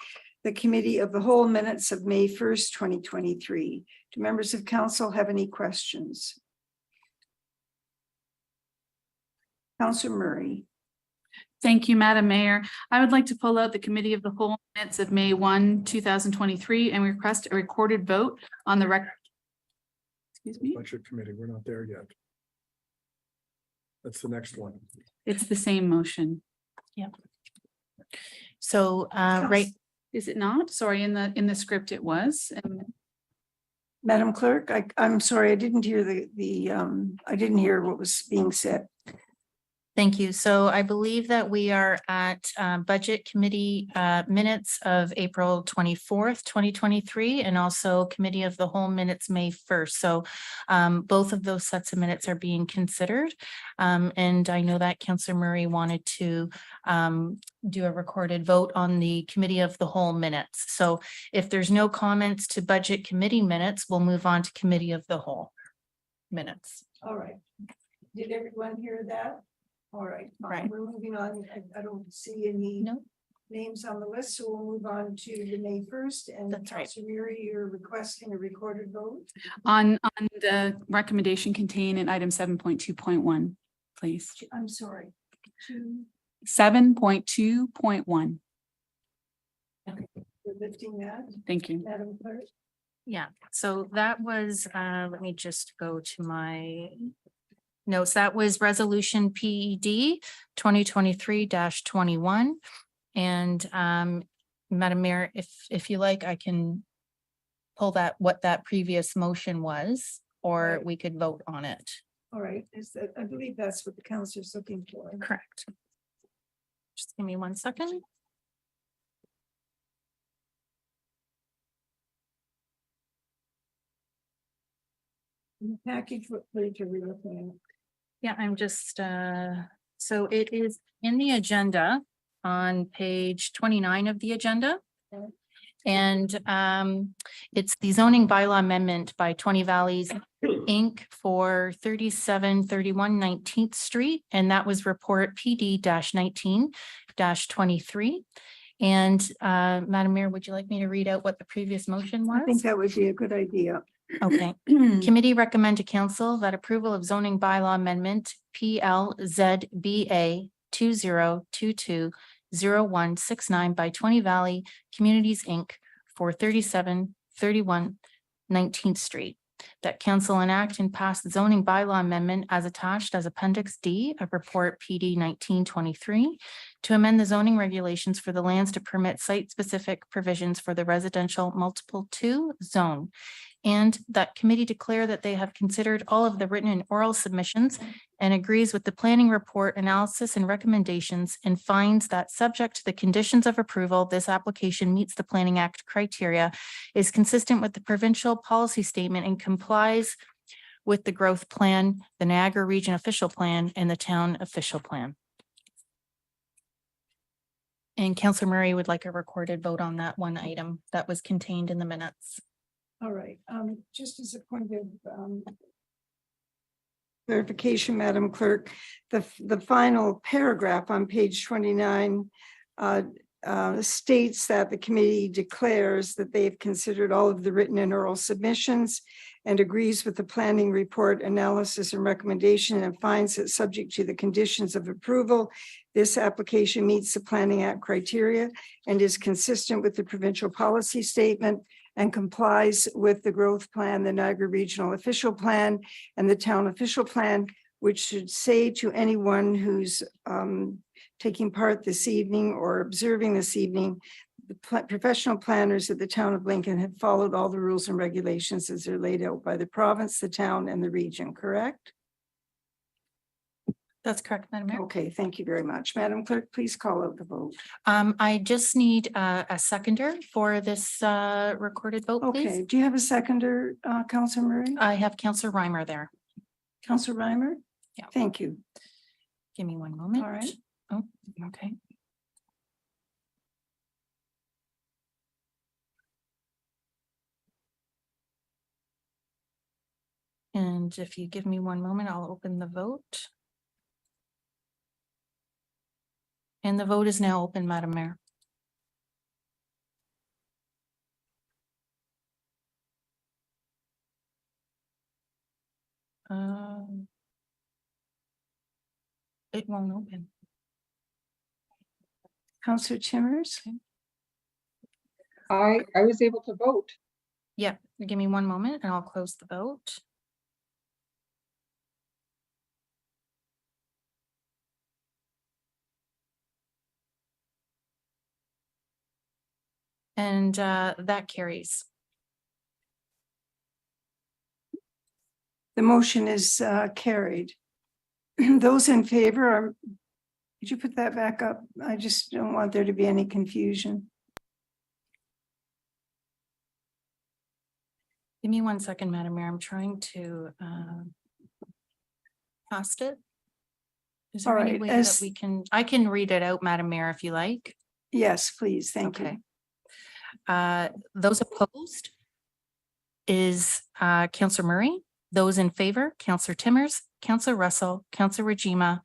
the Committee of the Whole minutes of May 1st, 2023. Do members of council have any questions? Councillor Murray. Thank you, Madam Mayor. I would like to pull out the Committee of the Whole minutes of May 1, 2023 and request a recorded vote on the record. Excuse me. Budget committee, we're not there yet. That's the next one. It's the same motion. Yeah. So, right. Is it not? Sorry, in the script it was. Madam Clerk, I'm sorry, I didn't hear I didn't hear what was being said. Thank you. So I believe that we are at Budget Committee minutes of April 24th, 2023, and also Committee of the Whole minutes May 1st. So both of those sets of minutes are being considered. And I know that Councillor Murray wanted to do a recorded vote on the Committee of the Whole minutes. So if there's no comments to Budget Committee minutes, we'll move on to Committee of the Whole minutes. All right. Did everyone hear that? All right, Right. we're moving on. I don't see any names on the list, so we'll move on to the May 1st. And That's right. Councillor Murray, you're requesting a recorded vote. On the recommendation contained in item 7.2.1, please. I'm sorry. 7.2.1. We're lifting that, Thank you. Madam Clerk. Yeah, so that was, let me just go to my notes. That was resolution PED 2023-21. And Madam Mayor, if you like, I can pull what that previous motion was, or Right. we could vote on it. All right, I believe that's what the council is looking for. Correct. Just give me 1 second. In the package, what page are we looking Yeah, I'm just, so it is in the agenda on page 29 of the agenda. Okay. And it's the zoning bylaw amendment by 20 Valleys Inc. for 3731 19th Street. And that was report PD 19 -23. And Madam Mayor, would you like me to read out what the previous motion at? I think was? that would be a good idea. Okay. Committee recommend to council that approval of zoning bylaw amendment PLZBA 2022-0169 by 20 Valley Communities, Inc. for 3731 19th Street. That council enact and pass the zoning bylaw amendment as attached as Appendix D of Report PD 1923 to amend the zoning regulations for the lands to permit site-specific provisions for the residential multiple 2 zone. And that committee declare that they have considered all of the written and oral submissions and agrees with the planning report analysis and recommendations, and finds that subject to the conditions of approval, this application meets the Planning Act criteria, is consistent with the provincial policy statement, and complies with the growth plan, the Niagara Region official plan, and the town official plan. And Councillor Murray would like a recorded vote on that one item that was contained in the minutes. All right, just as a point of clarification, Madam Clerk, the final paragraph on page 29 states that the committee declares that they have considered all of the written and oral submissions and agrees with the planning report analysis and recommendation, and finds that subject to the conditions of approval, this application meets the Planning Act criteria and is consistent with the provincial policy statement and complies with the growth plan, the Niagara Regional official plan, and the town official plan, which should say to anyone who's taking part this evening or observing this evening, the professional planners at the town of Lincoln have followed all the rules and regulations as they're laid out by the province, the town, and the region, correct? That's correct, Madam Mayor. Okay, thank you very much. Madam Clerk, please call out the vote. I just need a seconder for this recorded vote, Okay, please. do you have a seconder, Councillor Murray? I have Councillor Reimer there. Councillor Reimer? Yeah. Thank you. Give me 1 moment. All right. Oh, okay. And if you give me 1 moment, I'll open the vote. And the vote is now open, Madam Mayor. It won't open. Councillor Timmers? I was able to vote. Yep, give me 1 moment and I'll close the vote. And that carries. The motion is carried. Those in favor are, could you put that back up? I just don't want there to be any confusion. Give me 1 second, Madam Mayor. I'm trying to post it. Is there All any right, way that we can, I can read it out, Madam Mayor, if you like. Yes, please, thank Okay. you. Those opposed is Councillor Murray. Those in favor, Councillor Timmers, Councillor Russell, Councillor Rajima,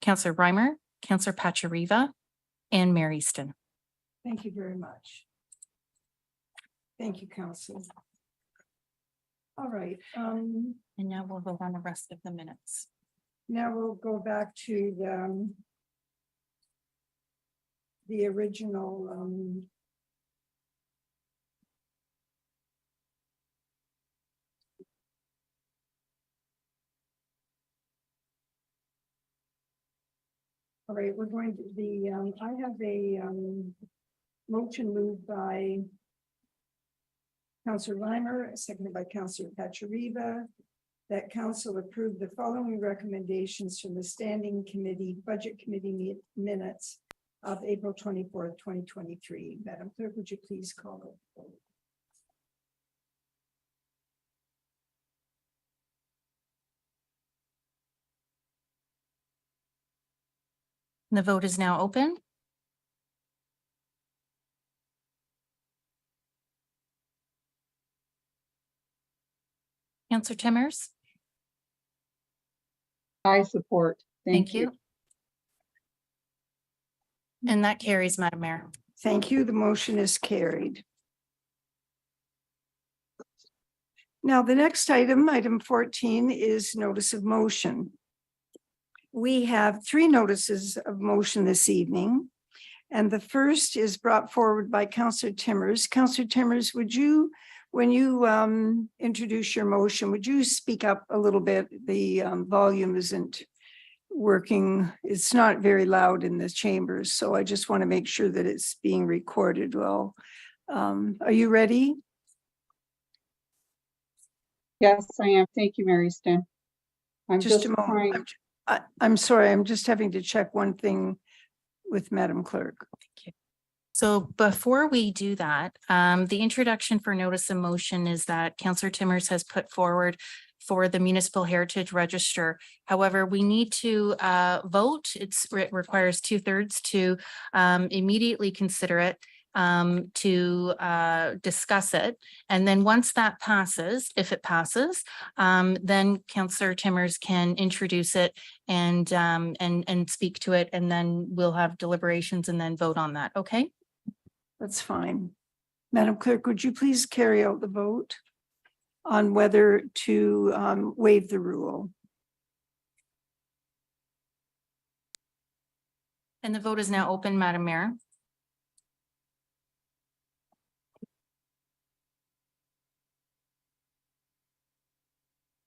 Councillor Reimer, Councillor Pachariva, and Mayor Easton. Thank you very much. Thank you, Council. All right, And now we'll vote on the rest of the minutes. now we'll go back to the original all right, we're going to I have a Motion moved by Councillor Limer, seconded by Councillor Kaczariva, that council approve the following recommendations from the Standing Committee, Budget Committee minutes of April 24th, 2023. Madam Clerk, would you please call it? The vote is now open. Counselor Timmers? I support. Thank you. And that carries, Madam Mayor. Thank you. The motion is carried. Now, the next item, item 14, is notice of motion. We have 3 notices of motion this evening. And the first is brought forward by Councillor Timmers. Councillor Timmers, would you, when you introduce your motion, would you speak up a little bit? The volume isn't working. It's not very loud in the chambers. So I just want to make sure that it's being recorded well. Are you ready? Yes, I am. Thank you, Mary Stan. I'm Just just a trying. moment. I'm sorry, I'm just having to check one thing with Madam Clerk. So before we do that, the introduction for notice of motion is that Councillor Timmers has put forward for the Municipal Heritage Register. However, we need to vote. It requires 2/3 to immediately consider it, to discuss it. And then once that passes, if it passes, then Councillor Timmers can introduce it and speak to it, and then we'll have deliberations and then vote on that. Okay? That's fine. Madam Clerk, would you please carry out the vote on whether to waive the rule? And the vote is now open, Madam Mayor.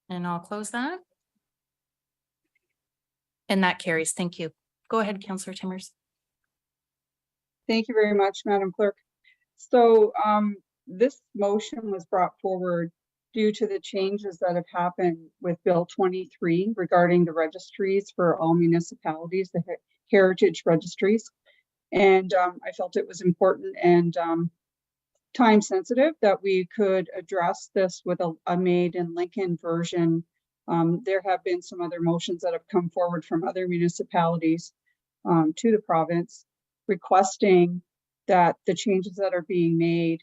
And I'll close that. And that carries. Thank you. Go ahead, Councillor Timmers. Thank you very much, Madam Clerk. So this motion was brought forward due to the changes that have happened with Bill 23 regarding the registries for all municipalities, the heritage registries. And I felt it was important and time sensitive that we could address this with a Made in Lincoln version. There have been some other motions that have come forward from other municipalities to the province requesting that the changes that are being made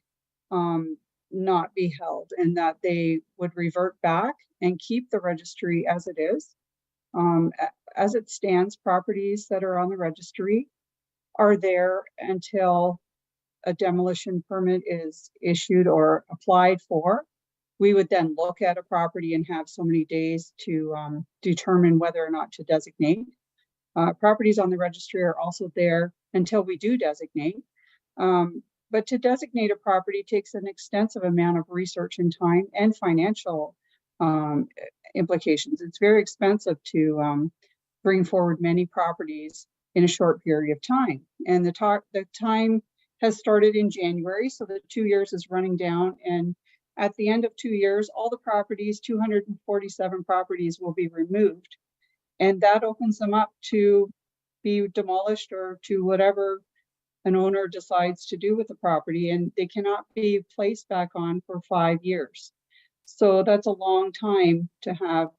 not be held, and that they would revert back and keep the registry as it is. As it stands, properties that are on the registry are there until a demolition permit is issued or applied for. We would then look at a property and have so many days to determine whether or not to designate. Properties on the registry are also there until we do designate. But to designate a property takes an extensive amount of research and time and financial implications. It's very expensive to bring forward many properties in a short period of time. And the time has started in January, so the 2 years is running down. And at the end of 2 years, all the properties, 247 properties, will be removed. And that opens them up to be demolished or to whatever an owner decides to do with the property, and they cannot be placed back on for 5 years. So that's a long time to have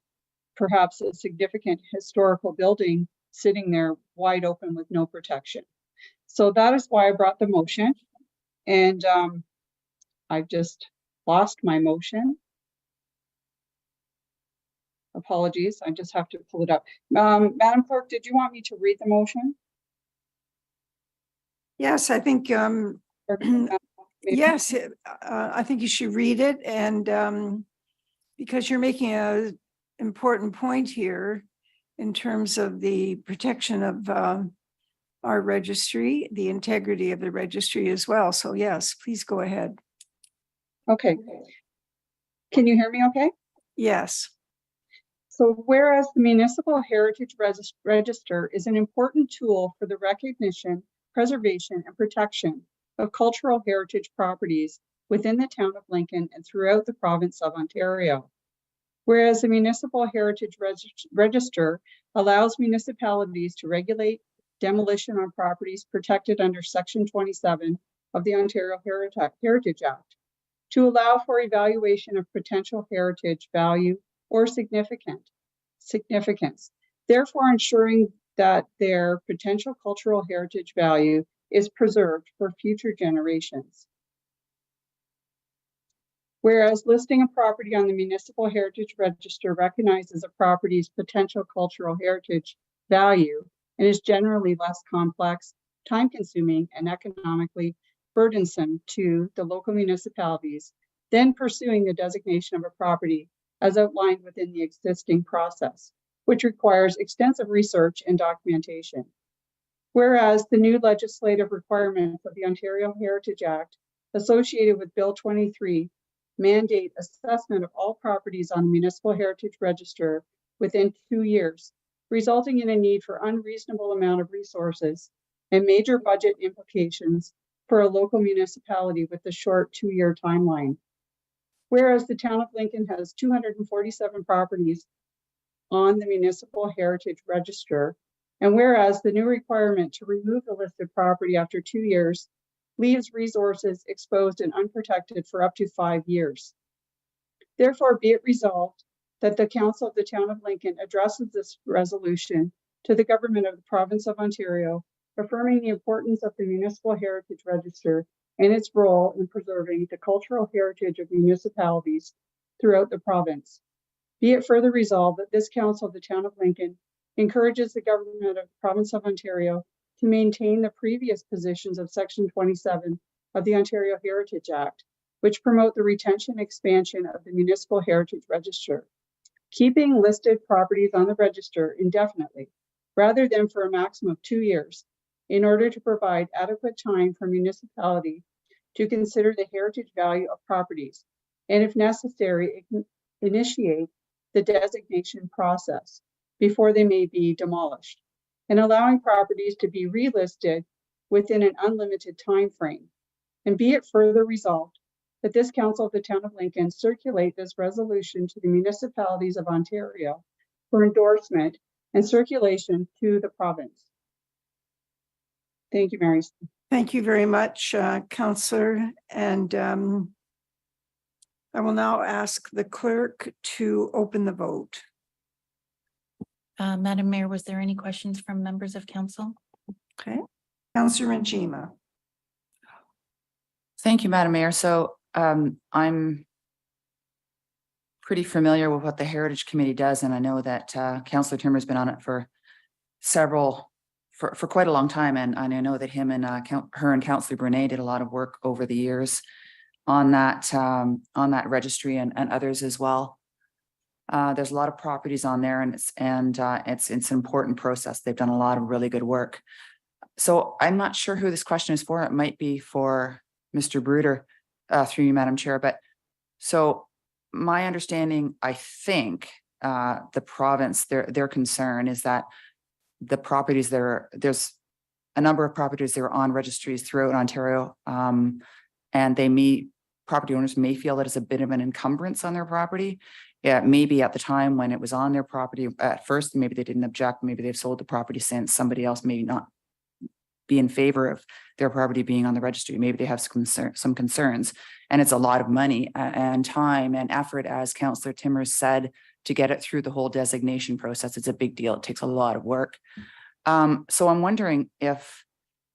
perhaps a significant historical building sitting there wide open with no protection. So that is why I brought the motion, and I've just lost my motion. Apologies, I just have to pull it up. Madam Clerk, did you want me to read the motion? Yes, I think, yes, I think you should read it, and because you're making an important point here in terms of the protection of our registry, the integrity of the registry as well. So yes, please go ahead. Okay. Can you hear me okay? Yes. So whereas the Municipal Heritage Register is an important tool for the recognition, preservation, and protection of cultural heritage properties within the town of Lincoln and throughout the province of Ontario. Whereas the Municipal Heritage Register allows municipalities to regulate demolition on properties protected under Section 27 of the Ontario Heritage Act to allow for evaluation of potential heritage value or significance, therefore ensuring that their potential cultural heritage value is preserved for future generations. Whereas listing a property on the Municipal Heritage Register recognizes a property's potential cultural heritage value and is generally less complex, time-consuming, and economically burdensome to the local municipalities than pursuing the designation of a property as outlined within the existing process, which requires extensive research and documentation. Whereas the new legislative requirements of the Ontario Heritage Act associated with Bill 23 mandate assessment of all properties on the Municipal Heritage Register within 2 years, resulting in a need for unreasonable amount of resources and major budget implications for a local municipality with a short 2-year timeline. Whereas the town of Lincoln has 247 properties on the Municipal Heritage Register, and whereas the new requirement to remove the listed property after 2 years leaves resources exposed and unprotected for up to 5 years. Therefore, be it resolved that the Council of the Town of Lincoln addresses this resolution to the Government of the Province of Ontario, affirming the importance of the Municipal Heritage Register and its role in preserving the cultural heritage of municipalities throughout the province. Be it further resolved that this Council of the Town of Lincoln encourages the Government of the Province of Ontario to maintain the previous positions of Section 27 of the Ontario Heritage Act, which promote the retention and expansion of the Municipal Heritage Register, keeping listed properties on the register indefinitely, rather than for a maximum of 2 years, in order to provide adequate time for municipality to consider the heritage value of properties, and if necessary, it can initiate the designation process before they may be demolished, and allowing properties to be relisted within an unlimited time frame. And be it further resolved that this Council of the Town of Lincoln circulate this resolution to the municipalities of Ontario for endorsement and circulation to the province. Thank you, Mary. Thank you very much, Councillor. And I will now ask the clerk to open the vote. Madam Mayor, was there any questions from members of council? Okay. Councillor Njima. Thank you, Madam Mayor. So I'm pretty familiar with what the Heritage Committee does, and I know that Councillor Timmer's been on it for quite a long time, and I know that him and her and Councillor Brunet did a lot of work over the years on that registry and others as well. There's a lot of properties on there, and it's an important process. They've done a lot of really good work. So I'm not sure who this question is for. It might be for Mr. Bruder, through you, Madam Chair. But so my understanding, I think the province, their concern is that the properties there's a number of properties that are on registries throughout Ontario, and property owners may feel that it's a bit of an encumbrance on their property. Yeah, maybe at the time when it was on their property at first, maybe they didn't object. Maybe they've sold the property since. Somebody else may not be in favor of their property being on the registry. Maybe they have some concerns, and it's a lot of money and time and effort, as Councillor Timmers said, to get it through the whole designation process. It's a big deal. It takes a lot of work. So I'm wondering if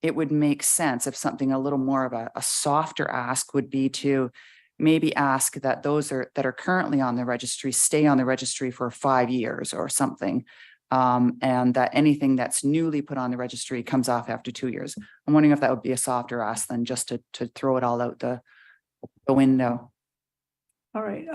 it would make sense if something a little more of a softer ask would be to maybe ask that those that are currently on the registry stay on the registry for 5 years or something, and that anything that's newly put on the registry comes off after 2 years. I'm wondering if that would be a softer ask than just to throw it all out the window. All right.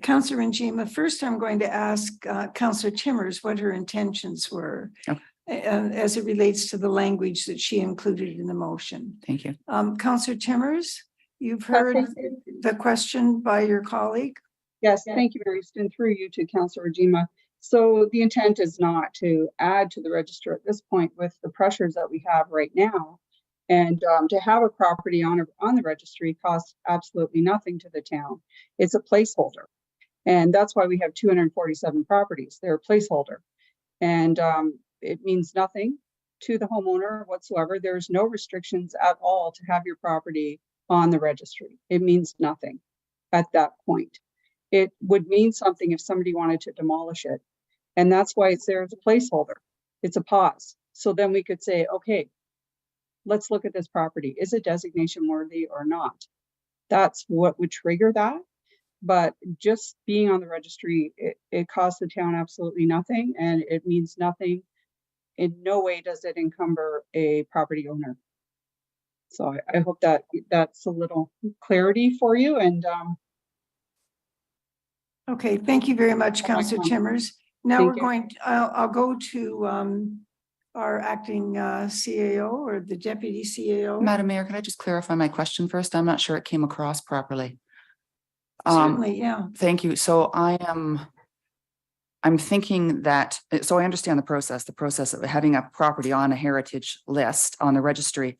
Councillor Njima, first I'm going to ask Councillor Timmers what her intentions were. Okay. As it relates to the language that she included in the motion. Thank you. Councillor Timmers, you've heard the question by your colleague. Yes, thank you, Mary, and through you to Councillor Njima. So the intent is not to add to the register at this point with the pressures that we have right now. And to have a property on the registry costs absolutely nothing to the town. It's a placeholder. And that's why we have 247 properties. They're a placeholder. And it means nothing to the homeowner whatsoever. There's no restrictions at all to have your property on the registry. It means nothing at that point. It would mean something if somebody wanted to demolish it. And that's why it's there as a placeholder. It's a pause. So then we could say, okay, let's look at this property. Is it designation worthy or not? That's what would trigger that. But just being on the registry, it costs the town absolutely nothing, and it means nothing. In no way does it encumber a property owner. So I hope that that's a little clarity for you. And Okay, thank you very much, Oh my Councillor God. Timmers. Now Thank we're you. going, I'll go to our acting CAO or the deputy CAO. Madam Mayor, could I just clarify my question first? I'm not sure it came across properly. Certainly, yeah. Thank you. So I'm thinking that, so I understand the process of having a property on a heritage list on the registry.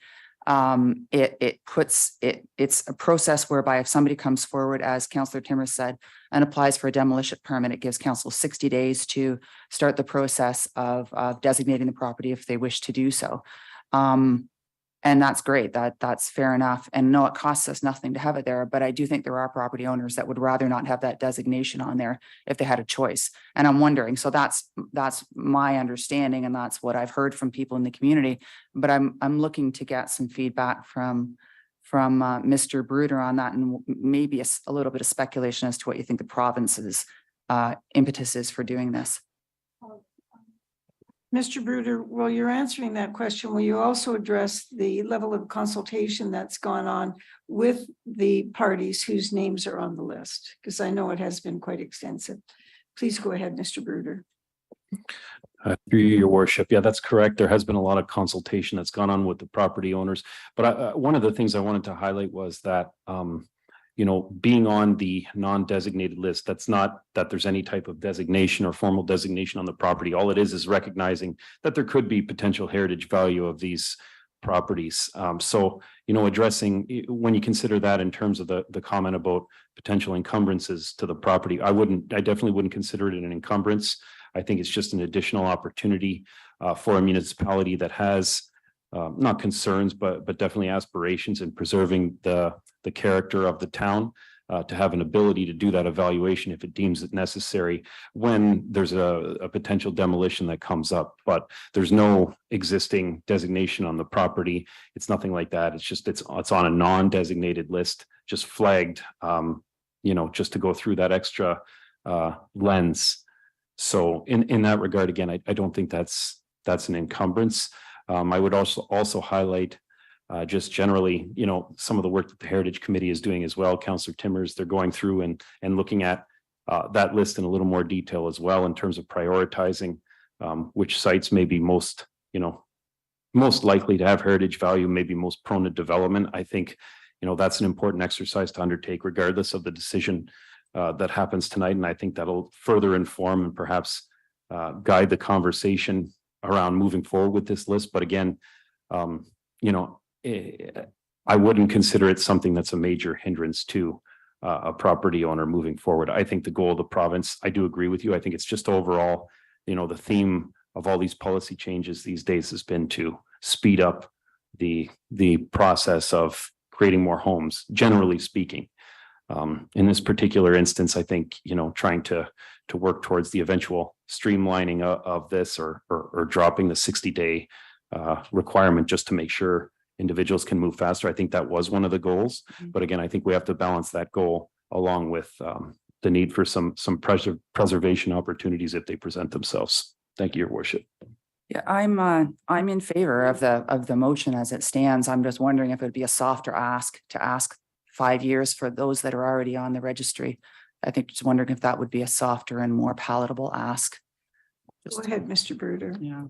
It's a process whereby if somebody comes forward, as Councillor Timmers said, and applies for a demolition permit, it gives council 60 days to start the process of designating the property if they wish to do so. And that's great. That's fair enough. And no, it costs us nothing to have it there, but I do think there are property owners that would rather not have that designation on there if they had a choice. And I'm wondering, so that's my understanding, and that's what I've heard from people in the community. But I'm looking to get some feedback from Mr. Bruder on that, and maybe a little bit of speculation as to what you think the province's impetus is for doing this. Mr. Bruder, while you're answering that question, will you also address the level of consultation that's gone on with the parties whose names are on the list? Because I know it has been quite extensive. Please go ahead, Mr. Bruder. Through your worship. Yeah, that's correct. There has been a lot of consultation that's gone on with the property owners. But one of the things I wanted to highlight was that, being on the non-designated list, that's not that there's any type of designation or formal designation on the property. All it is recognizing that there could be potential heritage value of these properties. Addressing, when you consider that in terms of the comment about potential encumbrances to the property, I definitely wouldn't consider it an encumbrance. I think it's just an additional opportunity for a municipality that has not concerns, but definitely aspirations in preserving the character of the town, to have an ability to do that evaluation if it deems it necessary when there's a potential demolition that comes up. But there's no existing designation on the property. It's nothing like that. It's just it's on a non-designated list, just flagged, just to go through that extra lens. So in that regard, again, I don't think that's an encumbrance. I would also highlight just generally, some of the work that the Heritage Committee is doing as well. Councillor Timmers, they're going through and looking at that list in a little more detail as well in terms of prioritizing which sites may be most likely to have heritage value, maybe most prone to development. I think, that's an important exercise to undertake regardless of the decision that happens tonight. And I think that'll further inform and perhaps guide the conversation around moving forward with this list. But again, I wouldn't consider it something that's a major hindrance to a property owner moving forward. I think the goal of the province, I do agree with you. I think it's just overall, the theme of all these policy changes these days has been to speed up the process of creating more homes, generally speaking. In this particular instance, I think, trying to work towards the eventual streamlining of this or dropping the 60-day requirement just to make sure individuals can move faster. I think that was one of the goals. But again, I think we have to balance that goal along with the need for some preservation opportunities if they present themselves. Thank you, Your Worship. Yeah, I'm in favor of the motion as it stands. I'm just wondering if it would be a softer ask to ask 5 years for those that are already on the registry. I think just wondering if that would be a softer and more palatable ask. Go ahead, Mr. Bruder. Yeah.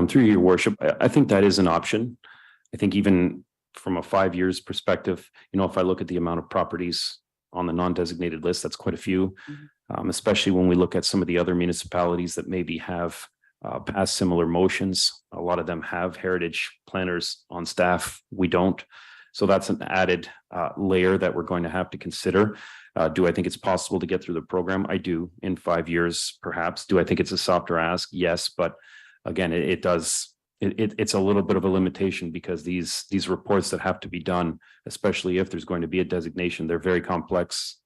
Through Your Worship, I think that is an option. I think even from a 5 years perspective, if I look at the amount of properties on the non-designated list, that's quite a few, especially when we look at some of the other municipalities that maybe have passed similar motions. A lot of them have heritage planners on staff. We don't. So that's an added layer that we're going to have to consider. Do I think it's possible to get through the program? I do, in 5 years, perhaps. Do I think it's a softer ask? Yes, but again, it's a little bit of a limitation because these reports that have to be done, especially if there's going to be a designation, they're very complex,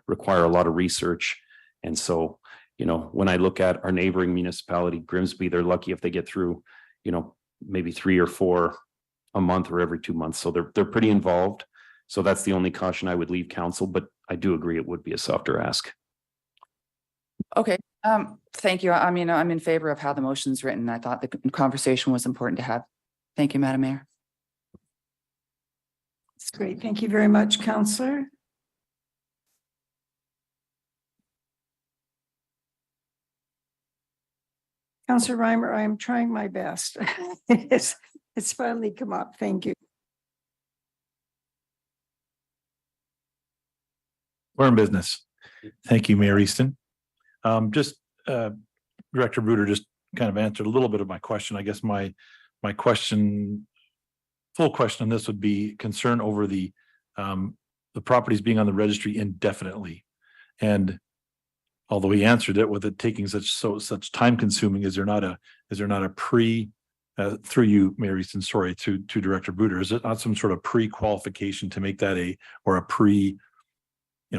require a lot of research. And so, you know, when I look at our neighboring municipality, Grimsby, they're lucky if they get through, you know, maybe 3 or 4 a month or every 2 months. So they're pretty involved. So that's the only caution I would leave council, but I do agree it would be a softer ask. Okay, thank you. I mean, I'm in favor of how the motion's written. I thought the conversation was important to have. Thank you, Madam Mayor. That's great. Thank you very much, Councillor. Councillor Reimer, I am trying my best. It's finally come up. Thank you. We're in business. Thank you, Mayor Easton. Director Bruder just kind of answered a little bit of my question. I guess my question, full question on this would be concern over the properties being on the registry indefinitely. And although he answered it with it taking such time consuming, is there not a pre through you, Mayor Easton, sorry, to Director Bruder, is it not some sort of pre-qualification to make that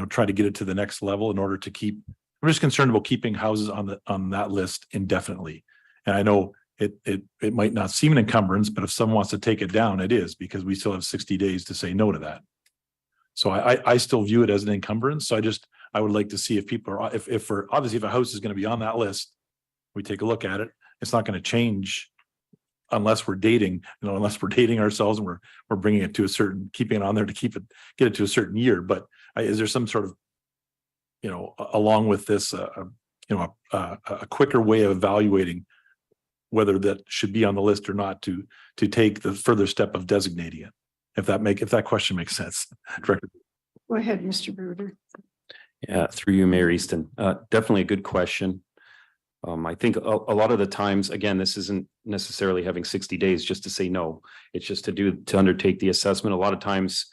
try to get it to the next level in order to keep, I'm just concerned about keeping houses on that list indefinitely. And I know it might not seem an encumbrance, but if someone wants to take it down, it is, because we still have 60 days to say no to that. So I still view it as an encumbrance. So I would like to see if people are, if obviously if a house is going to be on that list, we take a look at it. It's not going to change unless we're dating, unless we're dating ourselves and we're bringing it to a certain, keeping it on there to get it to a certain year. But is there some sort of, along with this, a quicker way of evaluating whether that should be on the list or not to take the further step of designating it? If that question makes sense, Director. Go ahead, Mr. Bruder. Yeah, through you, Mayor Easton. Definitely a good question. I think a lot of the times, again, this isn't necessarily having 60 days just to say no. It's just to undertake the assessment. A lot of times,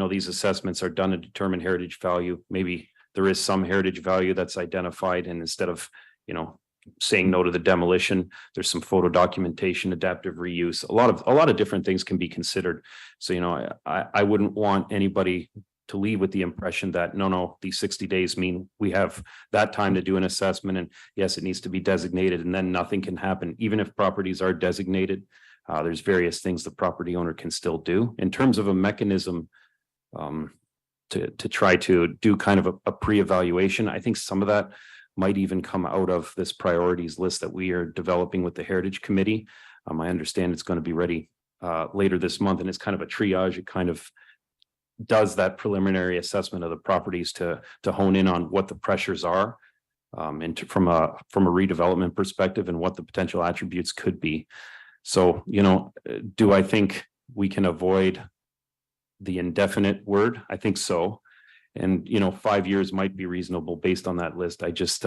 these assessments are done to determine heritage value. Maybe there is some heritage value that's identified, and instead of, saying no to the demolition, there's some photo documentation, adaptive reuse. A lot of different things can be considered. So, I wouldn't want anybody to leave with the impression that no, these 60 days mean we have that time to do an assessment, and yes, it needs to be designated, and then nothing can happen. Even if properties are designated, there's various things the property owner can still do in terms of a mechanism to try to do kind of a pre-evaluation. I think some of that might even come out of this priorities list that we are developing with the Heritage Committee. I understand it's going to be ready later this month, and it's kind of a triage. It kind of does that preliminary assessment of the properties to hone in on what the pressures are and from a redevelopment perspective and what the potential attributes could be. So, do I think we can avoid the indefinite word? I think so. And, 5 years might be reasonable based on that list. I just,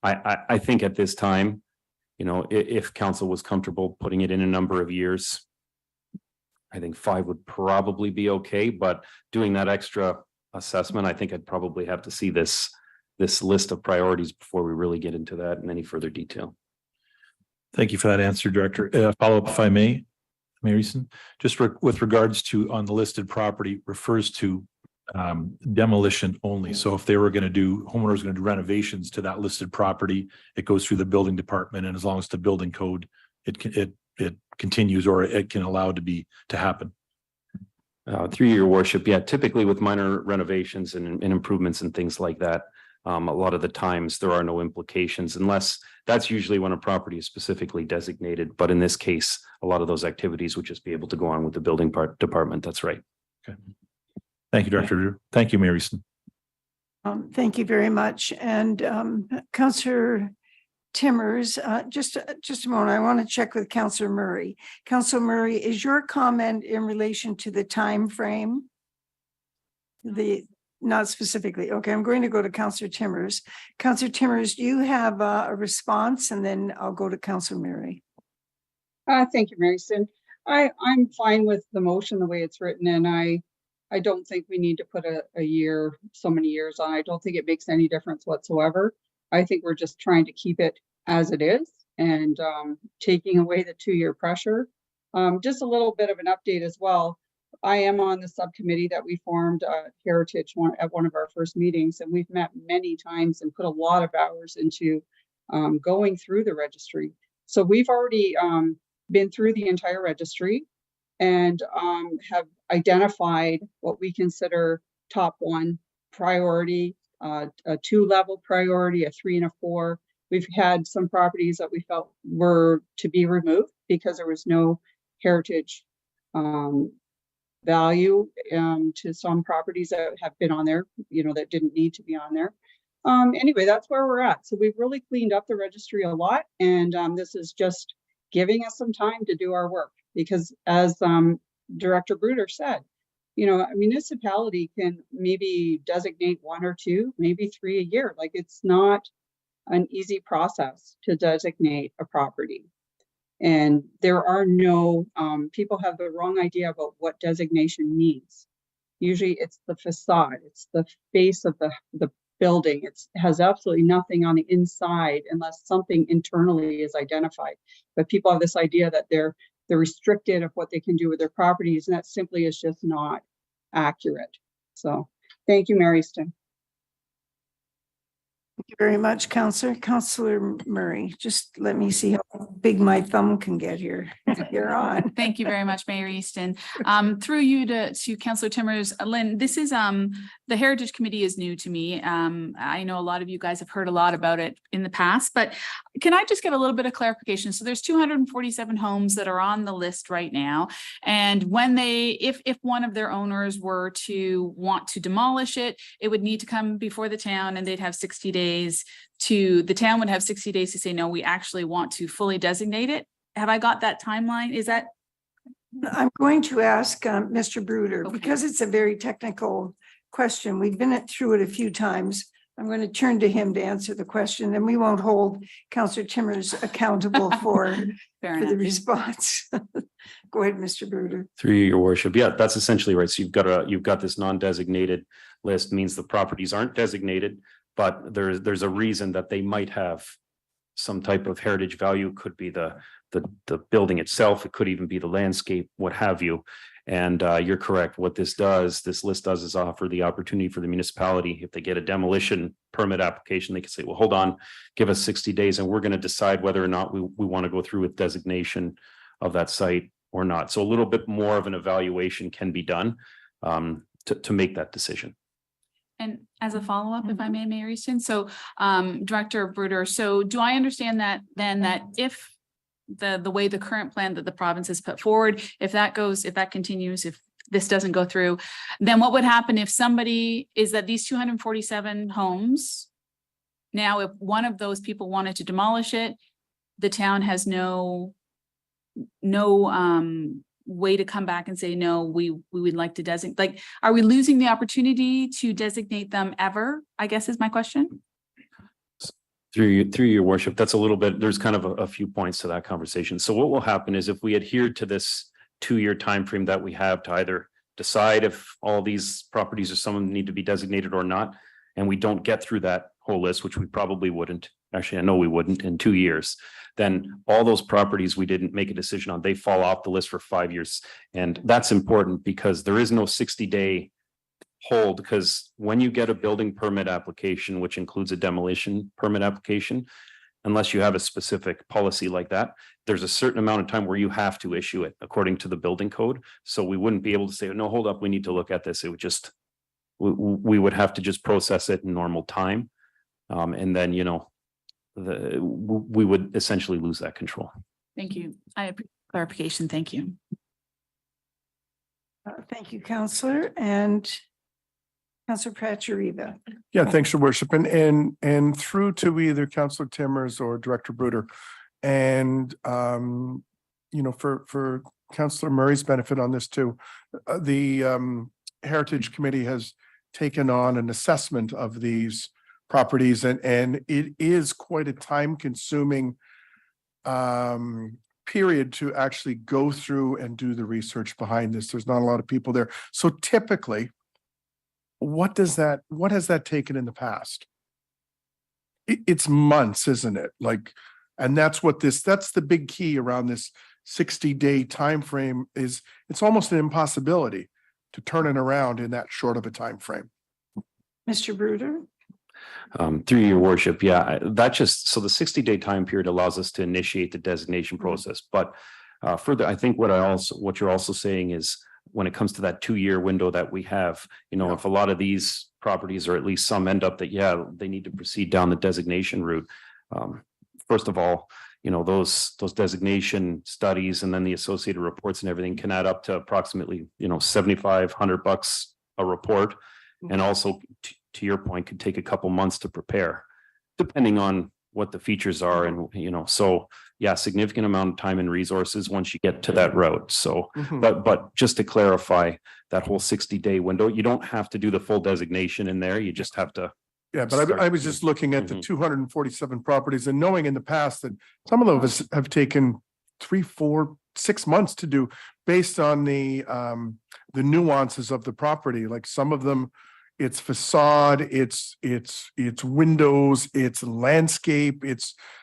I think at this time, if council was comfortable putting it in a number of years, I think 5 would probably be okay, but doing that extra assessment, I think I'd probably have to see this list of priorities before we really get into that in any further detail. Thank you for that answer, Director. Follow up, if I may, Mayor Easton, just with regards to on the listed property refers to demolition only. So if they were going to do, homeowners going to do renovations to that listed property, it goes through the building department, and as long as the building code, it continues, or it can allow to happen. Through your worship, yeah, typically with minor renovations and improvements and things like that, a lot of the times there are no implications, unless that's usually when a property is specifically designated. But in this case, a lot of those activities would just be able to go on with the building department. That's right. Okay. Thank you, Director. Thank you, Mayor Easton. Thank you very much. And Councillor Timmers, just a moment. I want to check with Councillor Murray. Councillor Murray, is your comment in relation to the time frame? not specifically. Okay, I'm going to go to Councillor Timmers. Councillor Timmers, do you have a response? And then I'll go to Councillor Murray. Thank you, Maryston. I'm fine with the motion the way it's written, and I don't think we need to put a year, so many years on. I don't think it makes any difference whatsoever. I think we're just trying to keep it as it is and taking away the 2-year pressure. Just a little bit of an update as well. I am on the subcommittee that we formed Heritage at one of our first meetings, and we've met many times and put a lot of hours into going through the registry. So we've already been through the entire registry and have identified what we consider top 1 priority, a 2-level priority, a 3 and a 4. We've had some properties that we felt were to be removed because there was no heritage value to some properties that have been on there, that didn't need to be on there. Anyway, that's where we're at. So we've really cleaned up the registry a lot, and this is just giving us some time to do our work, because as Director Bruder said, a municipality can maybe designate 1 or 2, maybe 3 a year. Like, it's not an easy process to designate a property. And there are no, people have the wrong idea about what designation means. Usually it's the facade, it's the face of the building. It has absolutely nothing on the inside unless something internally is identified. But people have this idea that they're restricted of what they can do with their properties, and that simply is just not accurate. So thank you, Maryston. Thank you very much, Councillor. Councillor Murray, just let me see how big my thumb can get here. You're on. Thank you very much, Mayor Easton. Through you to Councillor Timmers. Lynn, this is the Heritage Committee is new to me. I know a lot of you guys have heard a lot about it in the past, but can I just get a little bit of clarification? So there's 247 homes that are on the list right now. And when if one of their owners were to want to demolish it, it would need to come before the town, and they'd have 60 days the town would have 60 days to say, no, we actually want to fully designate it. Have I got that timeline? Is that? I'm going to ask Mr. Bruder, Okay. because it's a very technical question. We've been through it a few times. I'm going to turn to him to answer the question, and we won't hold Councillor Timmers accountable for the response. Go ahead, Mr. Bruder. Through your worship. Yeah, that's essentially right. So you've got this non-designated list, means the properties aren't designated, but there's a reason that they might have some type of heritage value. Could be the building itself. It could even be the landscape, what have you. And you're correct. What this list does is offer the opportunity for the municipality, if they get a demolition permit application, they can say, well, hold on, give us 60 days and we're going to decide whether or not we want to go through with designation of that site or not. So a little bit more of an evaluation can be done to make that decision. And as a follow-up, if I may, Mayor Easton, so Director Bruder, so do I understand that then that if the way the current plan that the province has put forward, if that continues, if this doesn't go through, then what would happen if somebody is that these 247 homes, now if one of those people wanted to demolish it, the town has no way to come back and say, no, we would like to designate, like, are we losing the opportunity to designate them ever, I guess is my question. Through your worship, that's a little bit, there's kind of a few points to that conversation. So what will happen is if we adhere to this 2-year time frame that we have to either decide if all these properties or some need to be designated or not, and we don't get through that whole list, which we probably wouldn't, actually, I know we wouldn't in 2 years, then all those properties we didn't make a decision on, they fall off the list for 5 years. And that's important because there is no 60-day hold, because when you get a building permit application, which includes a demolition permit application, unless you have a specific policy like that, there's a certain amount of time where you have to issue it according to the building code. So we wouldn't be able to say, no, hold up, we need to look at this. It would just, we would have to just process it in normal time. And then, we would essentially lose that control. Thank you. I appreciate clarification. Thank you. Thank you, Councillor. And Councillor Pratcheriva. Yeah, thanks, Your Worship. And through to either Councillor Timmers or Director Bruder. And, for Councillor Murray's benefit on this too, the Heritage Committee has taken on an assessment of these properties, and it is quite a time-consuming period to actually go through and do the research behind this. There's not a lot of people there. So typically, what has that taken in the past? It's months, isn't it? Like, and that's the big key around this 60-day time frame is it's almost an impossibility to turn it around in that short of a time frame. Mr. Bruder? Through your worship, yeah, that just, so the 60-day time period allows us to initiate the designation process. But further, I think what you're also saying is when it comes to that 2-year window that we have, you know, if a lot of these properties, or at least some end up that, yeah, they need to proceed down the designation route. First of all, you know, those designation studies and then the associated reports and everything can add up to approximately, you know, $7,500 a report. And also to your point, could take a couple months to prepare, depending on what the features are. And, you know, so yeah, significant amount of time and resources once you get to that route. So, but just to clarify that whole 60-day window, you don't have to do the full designation in there. You just have to. Yeah, but I was just looking at the 247 properties and knowing in the past that some of those have taken 3, 4, 6 months to do based on the nuances of the property. Like some of them, it's facade, it's windows, it's landscape,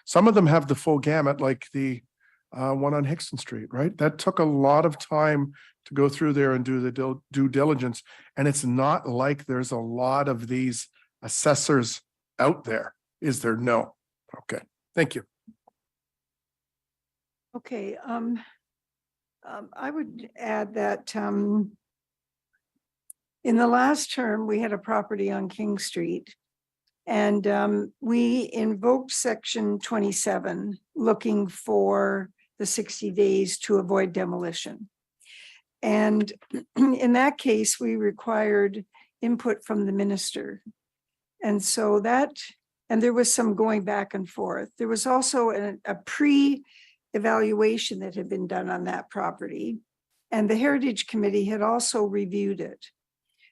some of them have the full gamut, like the one on Hickson Street, right? That took a lot of time to go through there and do the due diligence. And it's not like there's a lot of these assessors out there, is there? No. Okay, thank you. Okay, I would add that in the last term, we had a property on King Street, and we invoked section 27, looking for the 60 days to avoid demolition. And in that case, we required input from the minister. And so and there was some going back and forth. There was also a pre-evaluation that had been done on that property, and the Heritage Committee had also reviewed it.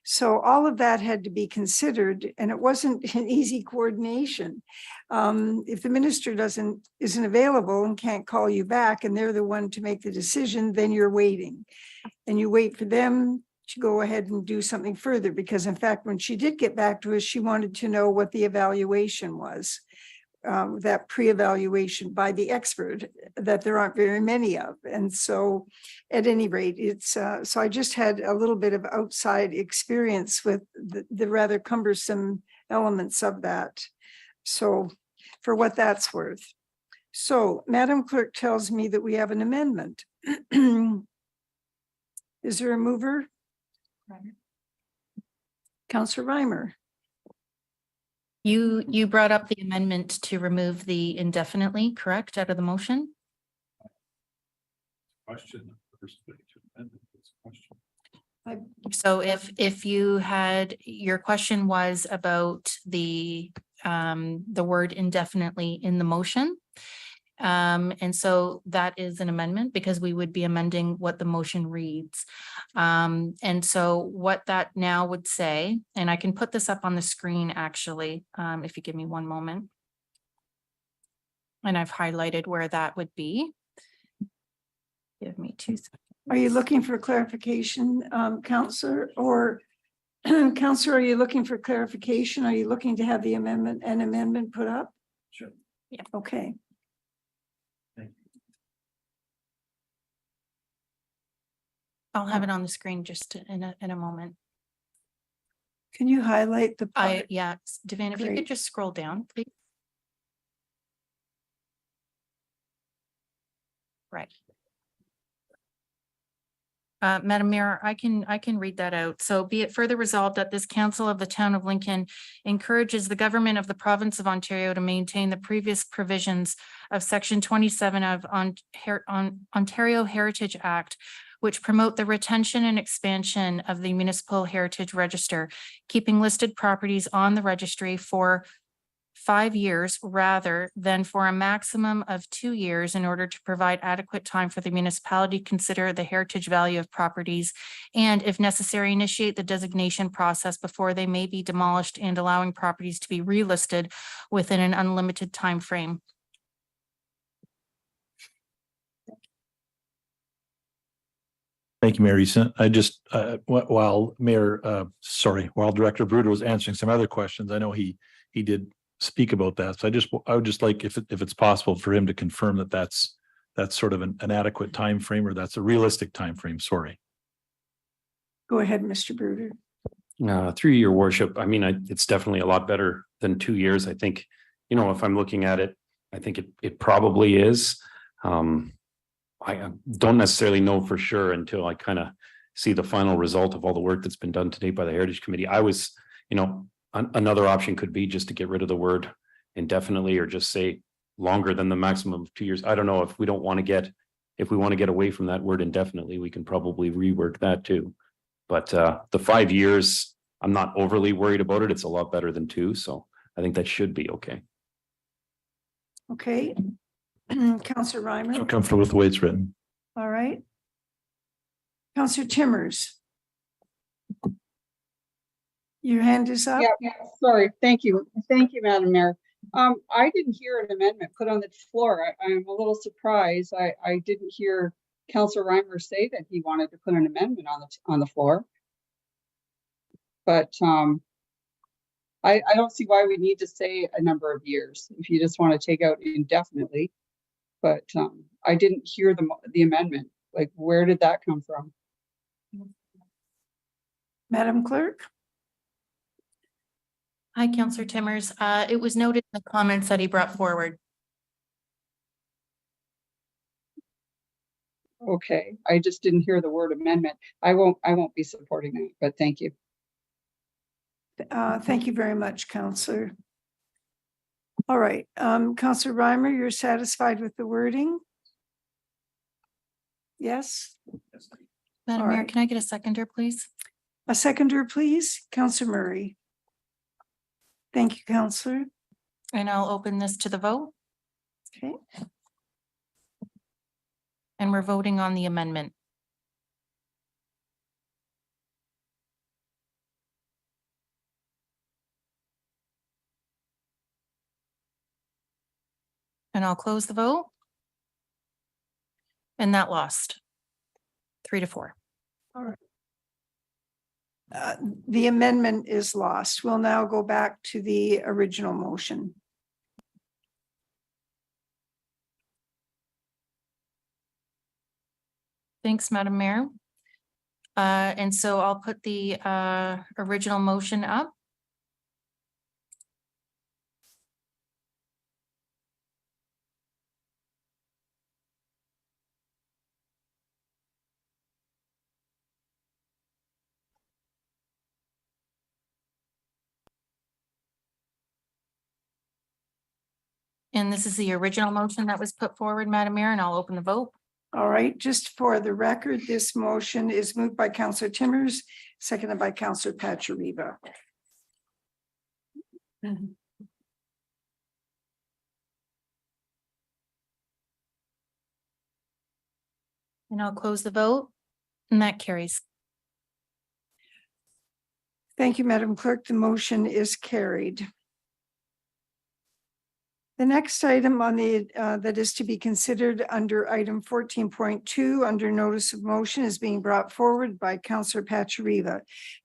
So all of that had to be considered, and it wasn't an easy coordination. If the minister isn't available and can't call you back, and they're the one to make the decision, then you're waiting. And you wait for them to go ahead and do something further, because in fact, when she did get back to us, she wanted to know what the evaluation was, that pre-evaluation by the expert that there aren't very many of. And so at any rate, it's so I just had a little bit of outside experience with the rather cumbersome elements of that. So for what that's worth. So Madam Clerk tells me that we have an amendment. Is there a mover? Councillor Reimer. You brought up the amendment to remove the indefinitely, correct, out of the motion? So if you had, your question was about the word indefinitely in the motion. And so that is an amendment because we would be amending what the motion reads. And so what that now would say, and I can put this up on the screen actually, if you give me one moment. And I've highlighted where that would be. Give me 2 seconds. Are you looking for clarification, Councillor, or Councillor, are you looking for clarification? Are you looking to have the amendment put up? Sure. Yeah. Okay. I'll have it on the screen just in a moment. Can you highlight the part? Yeah, Devan, if you could Great. just scroll down, please. Right. Madam Mayor, I can read that out. So be it further resolved that this council of the town of Lincoln encourages the government of the province of Ontario to maintain the previous provisions of section 27 of Ontario Heritage Act, which promote the retention and expansion of the municipal heritage register, keeping listed properties on the registry for 5 years rather than for a maximum of 2 years in order to provide adequate time for the municipality to consider the heritage value of properties and, if necessary, initiate the designation process before they may be demolished and allowing properties to be relisted within an unlimited time frame. Thank you, Mayor Easton. I just, while while Director Bruder was answering some other questions, I know he did speak about that. So I would just like, if it's possible for him to confirm that that's sort of an adequate time frame, or that's a realistic time frame. Sorry. Go ahead, Mr. Bruder. Through your worship, I mean, it's definitely a lot better than 2 years. I think, if I'm looking at it, I think it probably is. I don't necessarily know for sure until I kind of see the final result of all the work that's been done today by the Heritage Committee. I was, another option could be just to get rid of the word indefinitely, or just say longer than the maximum of 2 years. I don't know if we want to get away from that word indefinitely, we can probably rework that too. But the 5 years, I'm not overly worried about it. It's a lot better than 2. So I think that should be okay. Okay. Counselor I'm Reimer. comfortable with the way it's written. All right. Counselor Timmers. Your hand is up. Yeah, sorry. Thank you. Thank you, Madam Mayor. I didn't hear an amendment put on the floor. I'm a little surprised. I didn't hear Councillor Reimer say that he wanted to put an amendment on the floor. But I don't see why we need to say a number of years if you just want to take out indefinitely. But I didn't hear the amendment. Like, where did that come from? Madam Clerk. Hi, Counselor Timmers. It was noted in the comments that he brought forward. Okay, I just didn't hear the word amendment. I won't be supporting that, but thank you. Thank you very much, Counselor. All right, Counselor Reimer, you're satisfied with the wording? Yes? Madam All Mayor, right. can I get a seconder, please? A seconder, please. Counselor Murray. Thank you, Counselor. And I'll open this to the vote. Okay. And we're voting on the amendment. And I'll close the vote. And that lost 3-4. All right. The amendment is lost. We'll now go back to the original motion. Thanks, Madam Mayor. And so I'll put the original motion up. And this is the original motion that was put forward, Madam Mayor, and I'll open the vote. All right, just for the record, this motion is moved by Counselor Timmers, seconded by Counselor Pachariba. And I'll close the vote, and that carries. Thank you, Madam Clerk. The motion is carried. The next item on the that is to be considered under item 14.2 under notice of motion is being brought forward by Counselor Pachariba.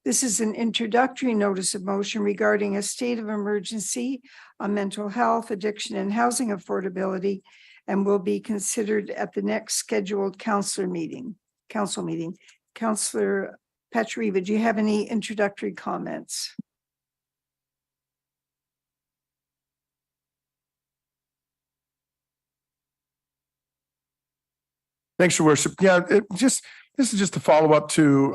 This is an introductory notice of motion regarding a state of emergency on mental health, addiction, and housing affordability, and will be considered at the next scheduled council meeting. Counselor Pachariba, do you have any introductory comments? Thanks, Your Worship. Yeah, this is just a follow-up to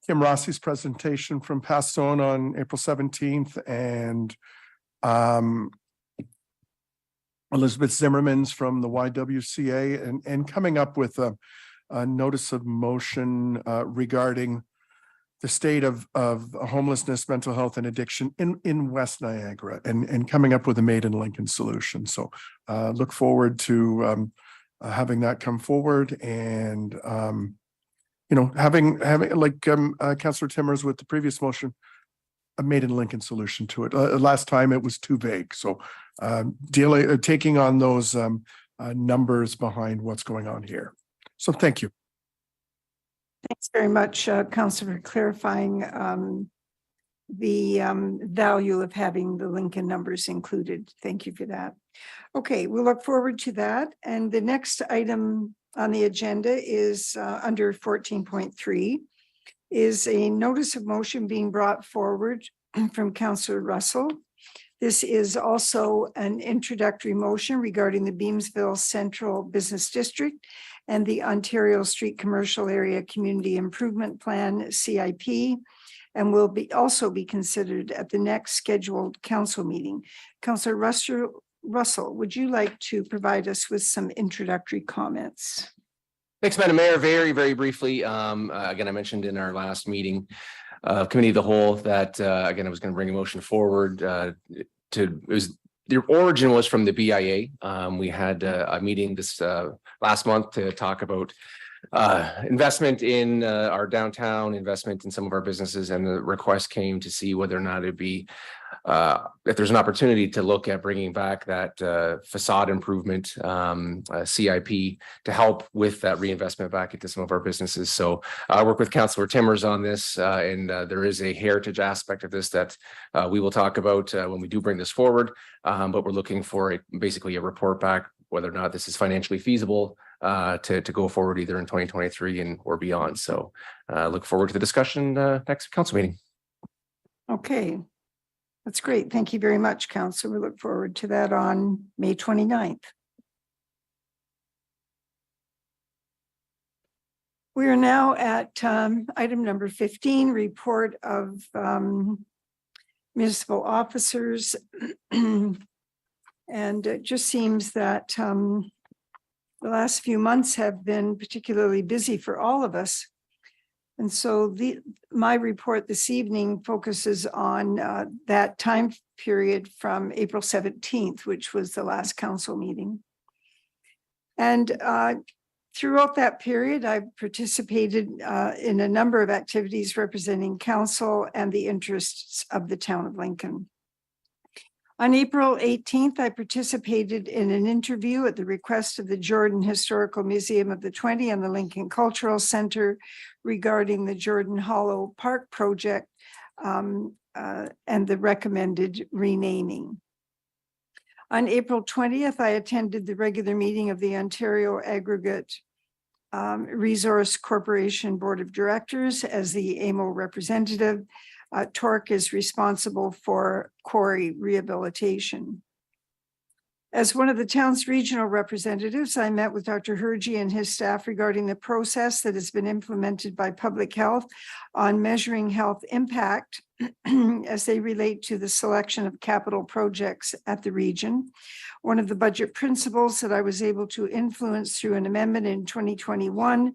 Kim Rossi's presentation from Pastone on April 17th and Elizabeth Zimmerman's from the YWCA and coming up with a notice of motion regarding the state of homelessness, mental health and addiction in West Niagara and coming up with a Made in Lincoln solution. So look forward to having that come forward and having like Councillor Timmers with the previous motion, a Made in Lincoln solution to it. Last time it was too vague. So taking on those numbers behind what's going on here. So thank you. Thanks very much, Councillor, for clarifying the value of having the Lincoln numbers included. Thank you for that. Okay, we'll look forward to that. And the next item on the agenda is under 14.3 is a notice of motion being brought forward from Councillor Russell. This is also an introductory motion regarding the Beamsville Central Business District and the Ontario Street Commercial Area Community Improvement Plan, CIP, and will also be considered at the next scheduled council meeting. Councillor Russell, would you like to provide us with some introductory comments? Thanks, Madam Mayor. Very, very briefly. Again, I mentioned in our last meeting of Committee of the Whole that again, I was going to bring a motion forward the origin was from the BIA. We had a meeting this last month to talk about investment in our downtown, investment in some of our businesses, and the request came to see whether or not it'd be if there's an opportunity to look at bringing back that facade improvement CIP to help with that reinvestment back into some of our businesses. So I work with Councillor Timmers on this, and there is a heritage aspect of this that we will talk about when we do bring this forward. But we're looking for basically a report back whether or not this is financially feasible to go forward either in 2023 or beyond. So look forward to the discussion next council meeting. Okay. That's great. Thank you very much, Council. We look forward to that on May 29th. We are now at item number 15, report of municipal officers. And it just seems that the last few months have been particularly busy for all of us. And so my report this evening focuses on that time period from April 17th, which was the last council meeting. And throughout that period, I participated in a number of activities representing council and the interests of the town of Lincoln. On April 18th, I participated in an interview at the request of the Jordan Historical Museum of the 20 and the Lincoln Cultural Center regarding the Jordan Hollow Park project and the recommended renaming. On April 20th, I attended the regular meeting of the Ontario Aggregate Resource Corporation Board of Directors as the AMO representative. TORC is responsible for quarry rehabilitation. As one of the town's regional representatives, I met with Dr. Hergy and his staff regarding the process that has been implemented by Public Health on measuring health impact as they relate to the selection of capital projects at the region. One of the budget principles that I was able to influence through an amendment in 2021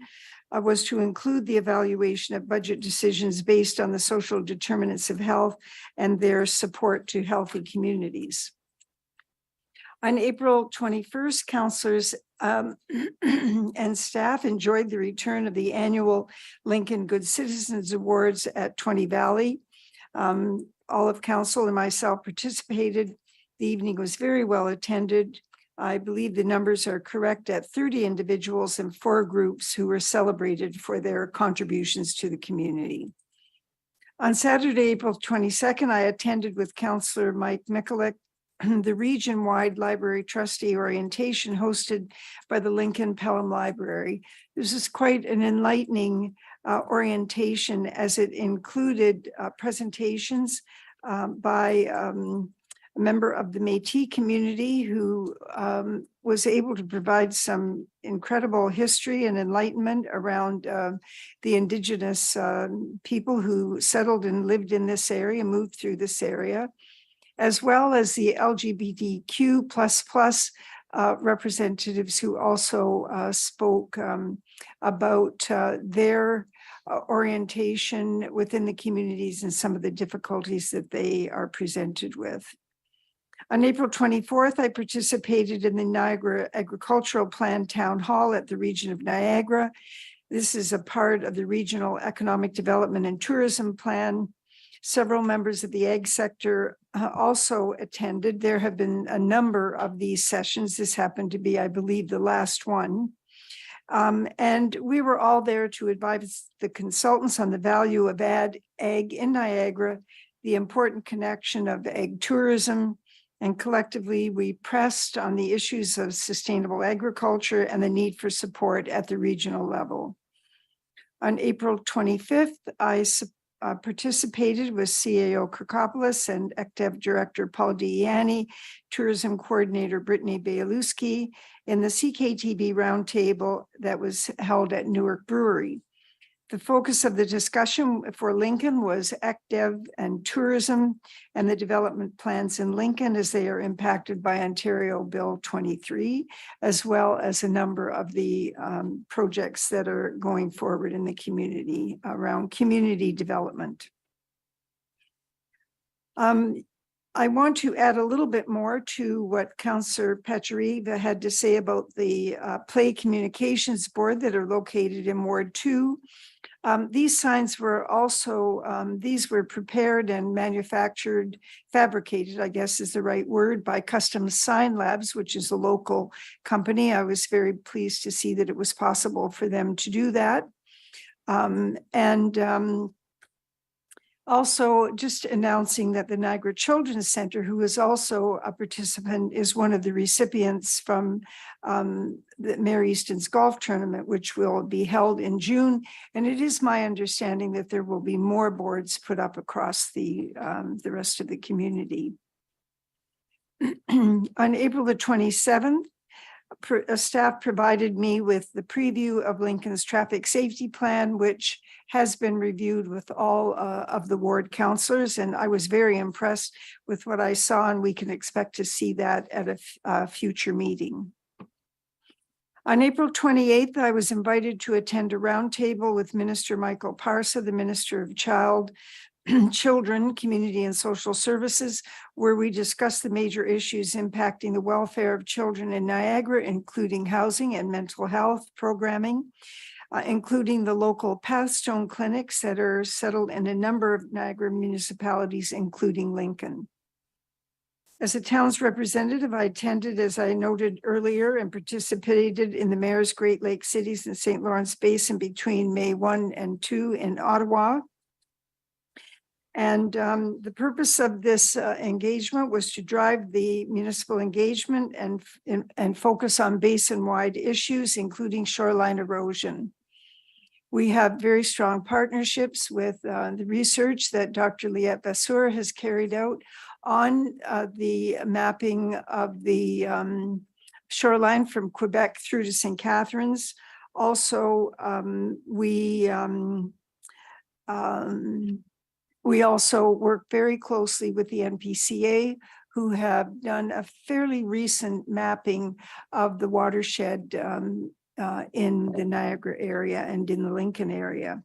was to include the evaluation of budget decisions based on the social determinants of health and their support to healthy communities. On April 21st, councillors and staff enjoyed the return of the annual Lincoln Good Citizens Awards at 20 Valley. All of council and myself participated. The evening was very well attended. I believe the numbers are correct at 30 individuals and 4 groups who were celebrated for their contributions to the community. On Saturday, April 22nd, I attended with Councillor Mike Mikulik the region-wide library trustee orientation hosted by the Lincoln Pelham Library. This is quite an enlightening orientation as it included presentations by a member of the Métis community who was able to provide some incredible history and enlightenment around the Indigenous people who settled and lived in this area, moved through this area, as well as the LGBTQ++ representatives who also spoke about their orientation within the communities and some of the difficulties that they are presented with. On April 24th, I participated in the Niagara Agricultural Plan Town Hall at the Region of Niagara. This is a part of the Regional Economic Development and Tourism Plan. Several members of the ag sector also attended. There have been a number of these sessions. This happened to be, I believe, the last one. And we were all there to advise the consultants on the value of ag in Niagara, the important connection of ag tourism, and collectively we pressed on the issues of sustainable agriculture and the need for support at the regional level. On April 25th, I participated with CAO Kirkopoulos and ECDEV Director Paul Diani, Tourism Coordinator Brittany Bialuski in the CKTB roundtable that was held at Newark Brewery. The focus of the discussion for Lincoln was ECDEV and tourism and the development plans in Lincoln as they are impacted by Ontario Bill 23, as well as a number of the projects that are going forward in the community around community development. I want to add a little bit more to what Councillor Petriva had to say about the Play Communications Board that are located in Ward 2. These signs were also, these were prepared and manufactured, fabricated, I guess is the right word, by Custom Sign Labs, which is a local company. I was very pleased to see that it was possible for them to do that. Also, just announcing that the Niagara Children's Center, who is also a participant, is one of the recipients from the Mary Easton's Golf Tournament, which will be held in June. And it is my understanding that there will be more boards put up across the rest of the community. On April the 27th, staff provided me with the preview of Lincoln's traffic safety plan, which has been reviewed with all of the ward councillors, and I was very impressed with what I saw, and we can expect to see that at a future meeting. On April 28th, I was invited to attend a roundtable with Minister Michael Parsa, the Minister of Children, Community and Social Services, where we discussed the major issues impacting the welfare of children in Niagara, including housing and mental health programming, including the local Pathstone clinics that are settled in a number of Niagara municipalities, including Lincoln. As a town's representative, I attended, as I noted earlier, and participated in the Mayor's Great Lakes Cities and St. Lawrence Basin between May 1 and 2 in Ottawa. And the purpose of this engagement was to drive the municipal engagement and focus on basin-wide issues, including shoreline erosion. We have very strong partnerships with the research that Dr. Liette Vasseur has carried out on the mapping of the shoreline from Quebec through to St. Catharines. Also, we also work very closely with the NPCA, who have done a fairly recent mapping of the watershed in the Niagara area and in the Lincoln area.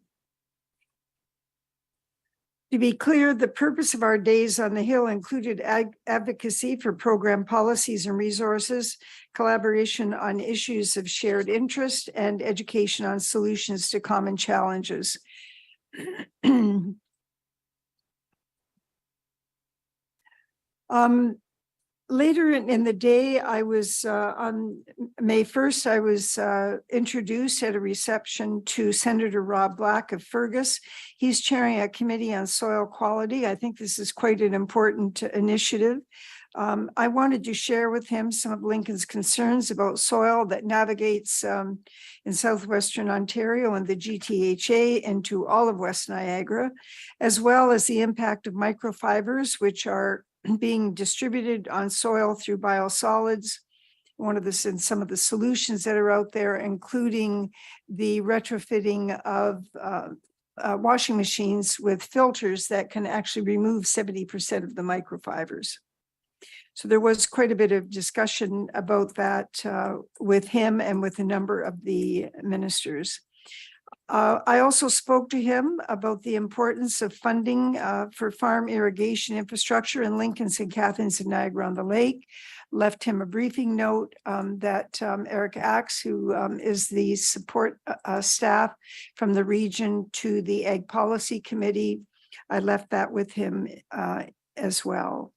To be clear, the purpose of our days on the Hill included advocacy for program policies and resources, collaboration on issues of shared interest, and education on solutions to common challenges. Later in the day, I was on May 1st, I was introduced at a reception to Senator Rob Black of Fergus. He's chairing a committee on soil quality. I think this is quite an important initiative. I wanted to share with him some of Lincoln's concerns about soil that navigates in southwestern Ontario and the GTHA into all of West Niagara, as well as the impact of microfibers, which are being distributed on soil through biosolids. And some of the solutions that are out there, including the retrofitting of washing machines with filters that can actually remove 70% of the microfibers. So there was quite a bit of discussion about that with him and with a number of the ministers. I also spoke to him about the importance of funding for farm irrigation infrastructure in Lincoln, St. Catharines, and Niagara-on-the-Lake. Left him a briefing note that Eric Axe, who is the support staff from the region to the Ag Policy Committee, I left that with him as well.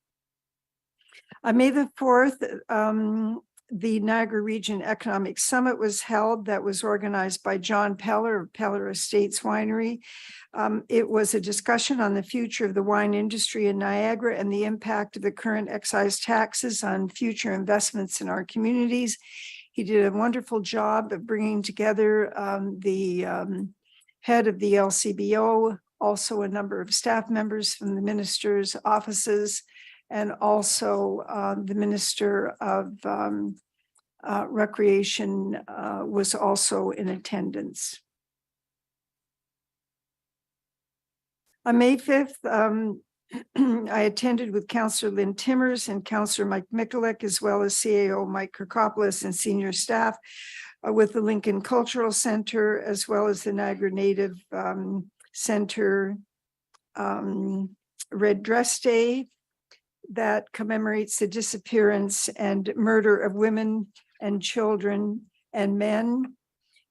On May the 4th, the Niagara Region Economic Summit was held that was organized by John Peller of Peller Estates Winery. It was a discussion on the future of the wine industry in Niagara and the impact of the current excise taxes on future investments in our communities. He did a wonderful job of bringing together the head of the LCBO, also a number of staff members from the minister's offices, and also the Minister of Recreation was also in attendance. On May 5th, I attended with Councillor Lynn Timmers and Councillor Mike Mikulik, as well as CAO Mike Kirkopoulos and senior staff with the Lincoln Cultural Center, as well as the Niagara Native Center Red Dress Day that commemorates the disappearance and murder of women and children and men.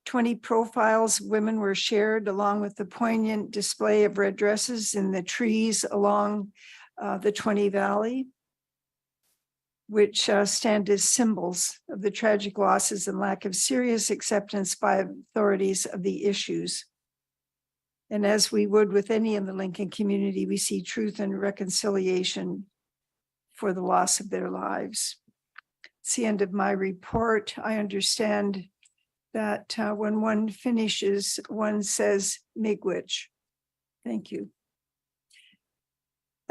20 profiles of women were shared, along with the poignant display of red dresses in the trees along the 20 Valley, which stand as symbols of the tragic losses and lack of serious acceptance by authorities of the issues. And as we would with any in the Lincoln community, we see truth and reconciliation for the loss of their lives. It's the end of my report. I understand that when one finishes, one says Miigwech. Thank you.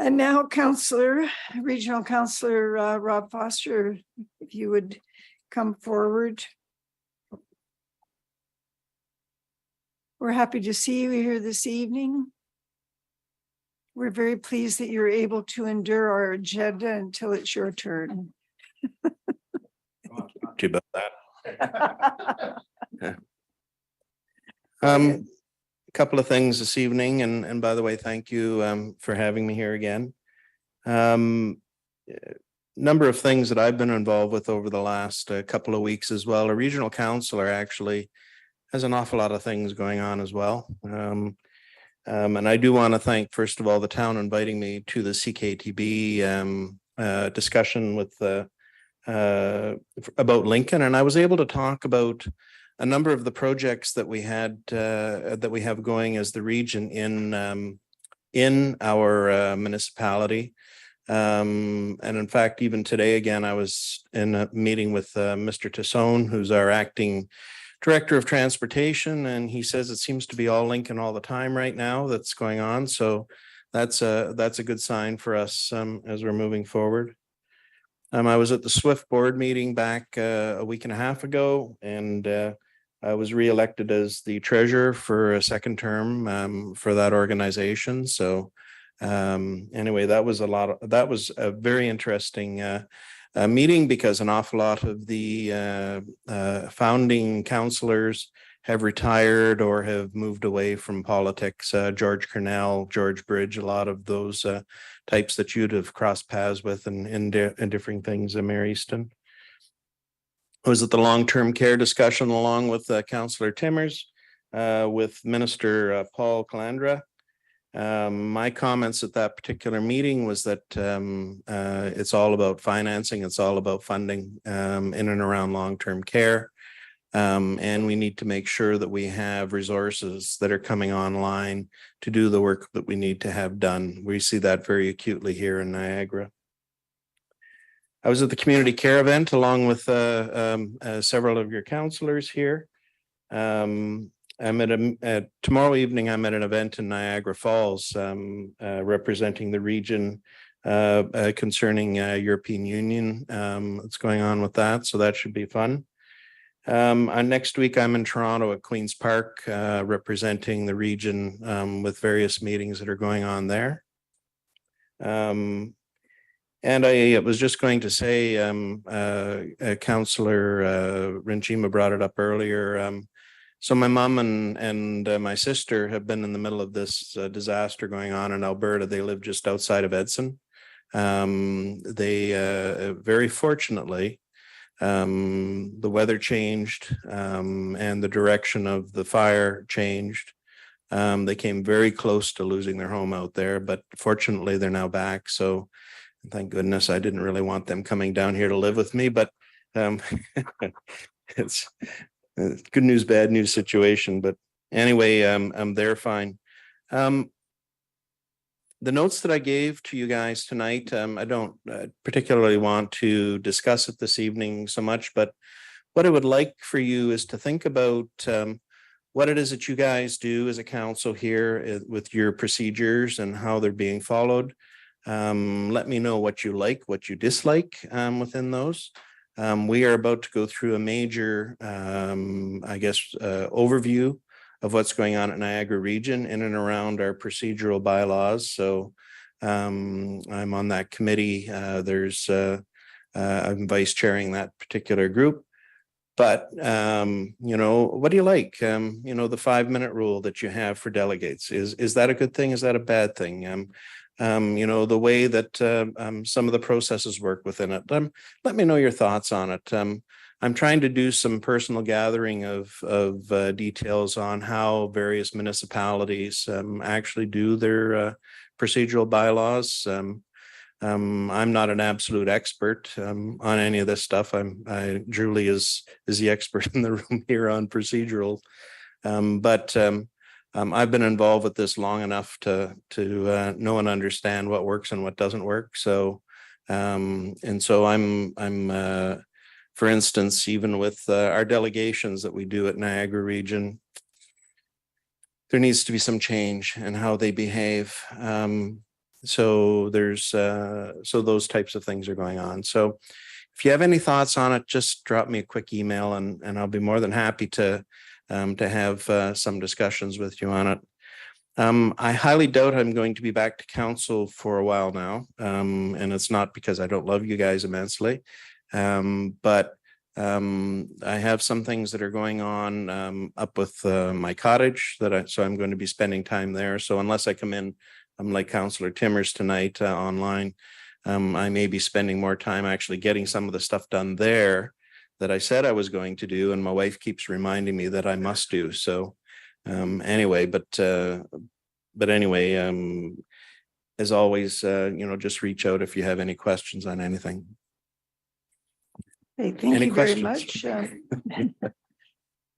And now, Regional Councillor Rob Foster, if you would come forward. We're happy to see you here this evening. We're very pleased that you're able to endure our agenda until it's your turn. To about that. A couple of things this evening, and by the way, thank you for having me here again. Number of things that I've been involved with over the last couple of weeks as well. A regional councillor actually has an awful lot of things going on as well. And I do want to thank, first of all, the town inviting me to the CKTB discussion with about Lincoln, and I was able to talk about a number of the projects that we had that we have going as the region in our municipality. And in fact, even today, again, I was in a meeting with Mr. Tassone, who's our acting Director of Transportation, and he says it seems to be all Lincoln all the time right now that's going on. So that's a good sign for us as we're moving forward. I was at the SWIFT board meeting back a week and a half ago, and I was reelected as the treasurer for a second term for that organization. So anyway, that was a very interesting meeting, because an awful lot of the founding councillors have retired or have moved away from politics. George Cornell, George Bridge, a lot of those types that you'd have crossed paths with in different things in Mary Easton. I was at the long-term care discussion along with Councillor Timmers, with Minister Paul Calandra. My comments at that particular meeting was that it's all about financing, it's all about funding in and around long-term care. And we need to make sure that we have resources that are coming online to do the work that we need to have done. We see that very acutely here in Niagara. I was at the community care event along with several of your councillors here. I'm at tomorrow evening, I'm at an event in Niagara Falls representing the region concerning European Union. What's going on with that, so that should be fun. Next week, I'm in Toronto at Queen's Park representing the region with various meetings that are going on there. And I was just going to say, Councillor Renchima brought it up earlier. So my mom and my sister have been in the middle of this disaster going on in Alberta. They live just outside of Edson. They very fortunately, the weather changed and the direction of the fire changed. They came very close to losing their home out there, but fortunately they're now back. So thank goodness. I didn't really want them coming down here to live with me, but it's good news, bad news situation. But anyway, they're fine. The notes that I gave to you guys tonight, I don't particularly want to discuss it this evening so much, but what I would like for you is to think about what it is that you guys do as a council here with your procedures and how they're being followed. Let me know what you like, what you dislike within those. We are about to go through a major, overview of what's going on at Niagara Region in and around our procedural bylaws. So I'm on that committee. I'm vice chairing that particular group. But, what do you like? The 5-minute rule that you have for delegates, is that a good thing? Is that a bad thing? The way that some of the processes work within it. Let me know your thoughts on it. I'm trying to do some personal gathering of details on how various municipalities actually do their procedural bylaws. I'm not an absolute expert on any of this stuff. Julie is the expert in the room here on procedural, but I've been involved with this long enough to know and understand what works and what doesn't work. So I'm for instance, even with our delegations that we do at Niagara Region, there needs to be some change in how they behave. So those types of things are going on. So if you have any thoughts on it, just drop me a quick email and I'll be more than happy to have some discussions with you on it. I highly doubt I'm going to be back to council for a while now. And it's not because I don't love you guys immensely. But I have some things that are going on up with my cottage so I'm going to be spending time there. So unless I come in, I'm like Councillor Timmers tonight online, I may be spending more time actually getting some of the stuff done there that I said I was going to do. And my wife keeps reminding me that I must do. So anyway, as always, just reach out if you have any questions on anything. Hey, thank Any you very questions? much.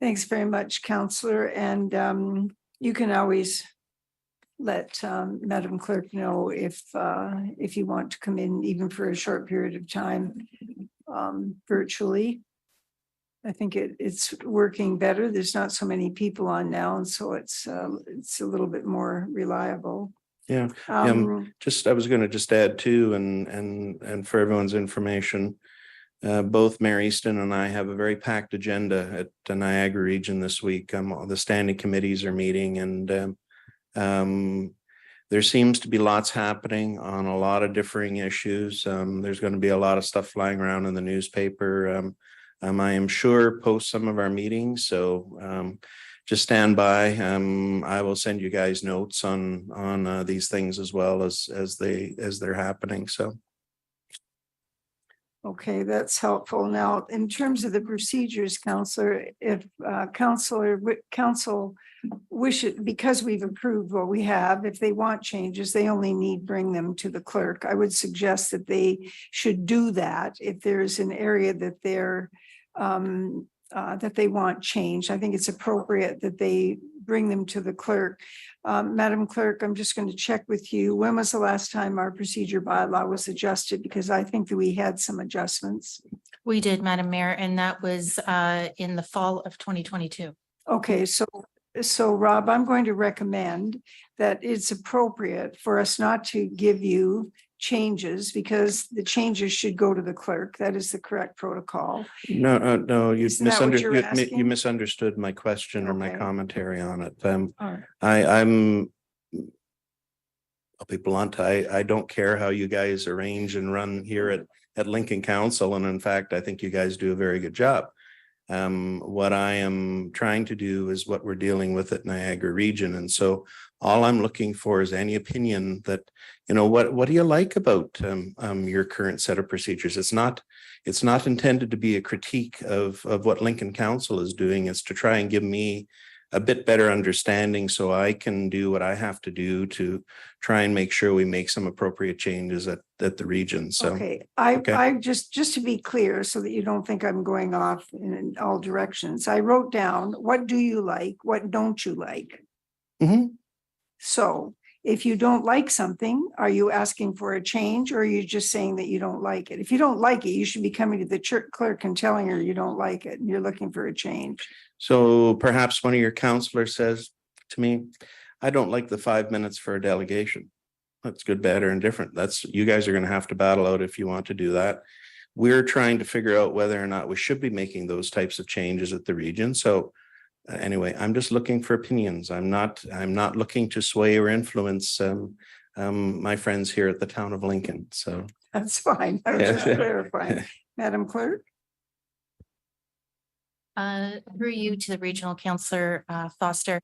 Thanks very much, Counselor. And you can always let Madam Clerk know if you want to come in even for a short period of time virtually. I think it's working better. There's not so many people on now, and so it's a little bit more reliable. Yeah. I was going to just add too, and for everyone's information, both Mayor Easton and I have a very packed agenda at the Niagara Region this week. The standing committees are meeting, and there seems to be lots happening on a lot of differing issues. There's going to be a lot of stuff flying around in the newspaper. I am sure post some of our meetings, so just stand by. I will send you guys notes on these things as well as they're happening. So. Okay, that's helpful. Now, in terms of the procedures, Counselor, if council wishes, because we've approved what we have, if they want changes, they only need bring them to the clerk. I would suggest that they should do that if there's an area that they want changed. I think it's appropriate that they bring them to the clerk. Madam Clerk, I'm just going to check with you. When was the last time our procedure bylaw was adjusted? Because I think that we had some adjustments. We did, Madam Mayor, and that was in the fall of 2022. Okay, so Rob, I'm going to recommend that it's appropriate for us not to give you changes because the changes should go to the clerk. That is the correct protocol. No, you Isn't that what you're asking? misunderstood my question or my Okay. commentary on it. All right. I'll be blunt. I don't care how you guys arrange and run here at Lincoln Council. And in fact, I think you guys do a very good job. What I am trying to do is what we're dealing with at Niagara Region. And so all I'm looking for is any opinion that, what do you like about your current set of procedures? It's not intended to be a critique of what Lincoln Council is doing. It's to try and give me a bit better understanding so I can do what I have to do to try and make sure we make some appropriate changes at the region. So, Okay, okay. I just to be clear, so that you don't think I'm going off in all directions, I wrote down, what do you like? What don't you like? Mhm. So if you don't like something, are you asking for a change, or are you just saying that you don't like it? If you don't like it, you should be coming to the church clerk and telling her you don't like it and you're looking for a change. So perhaps one of your counselors says to me, I don't like the 5 minutes for a delegation. That's good, bad, or indifferent. That's, you guys are going to have to battle out if you want to do that. We're trying to figure out whether or not we should be making those types of changes at the region. So anyway, I'm just looking for opinions. I'm not looking to sway or influence my friends here at the town of Lincoln. So That's fine. I was just clarifying. Madam Clerk? Through you to the regional counselor, Foster.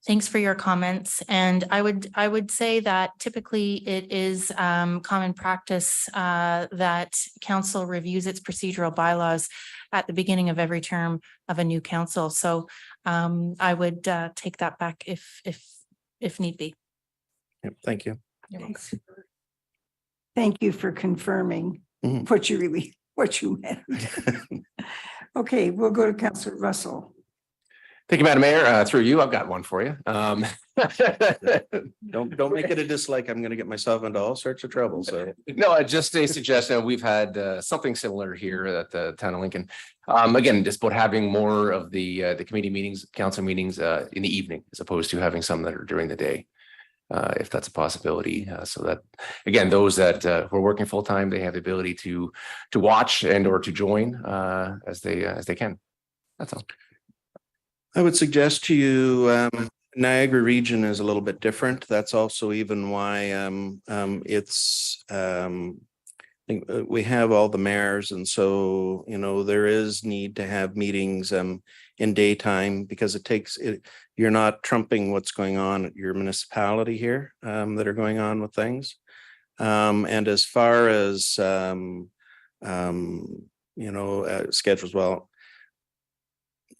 Thanks for your comments. And I would say that typically it is common practice that council reviews its procedural bylaws at the beginning of every term of a new council. So I would take that back if need be. yep, thank you. You're welcome. Thank you for confirming Mhm. what you meant. Okay, we'll go to Councillor Russell. Thank you, Madam Mayor. Through you, I've got one for you. Don't make it a dislike. I'm going to get myself into all sorts of trouble. So No, just a suggestion. We've had something similar here at the town of Lincoln. Again, just about having more of the committee meetings, council meetings in the evening, as opposed to having some that are during the day. If that's a possibility, so that, again, those that who are working full time, they have the ability to watch and or to join as they can. That's all. I would suggest to you, Niagara Region is a little bit different. That's also even why I think we have all the mayors, and so there is need to have meetings in daytime, because it takes it. You're not trumping what's going on at your municipality here that are going on with things. And as far as schedules, well,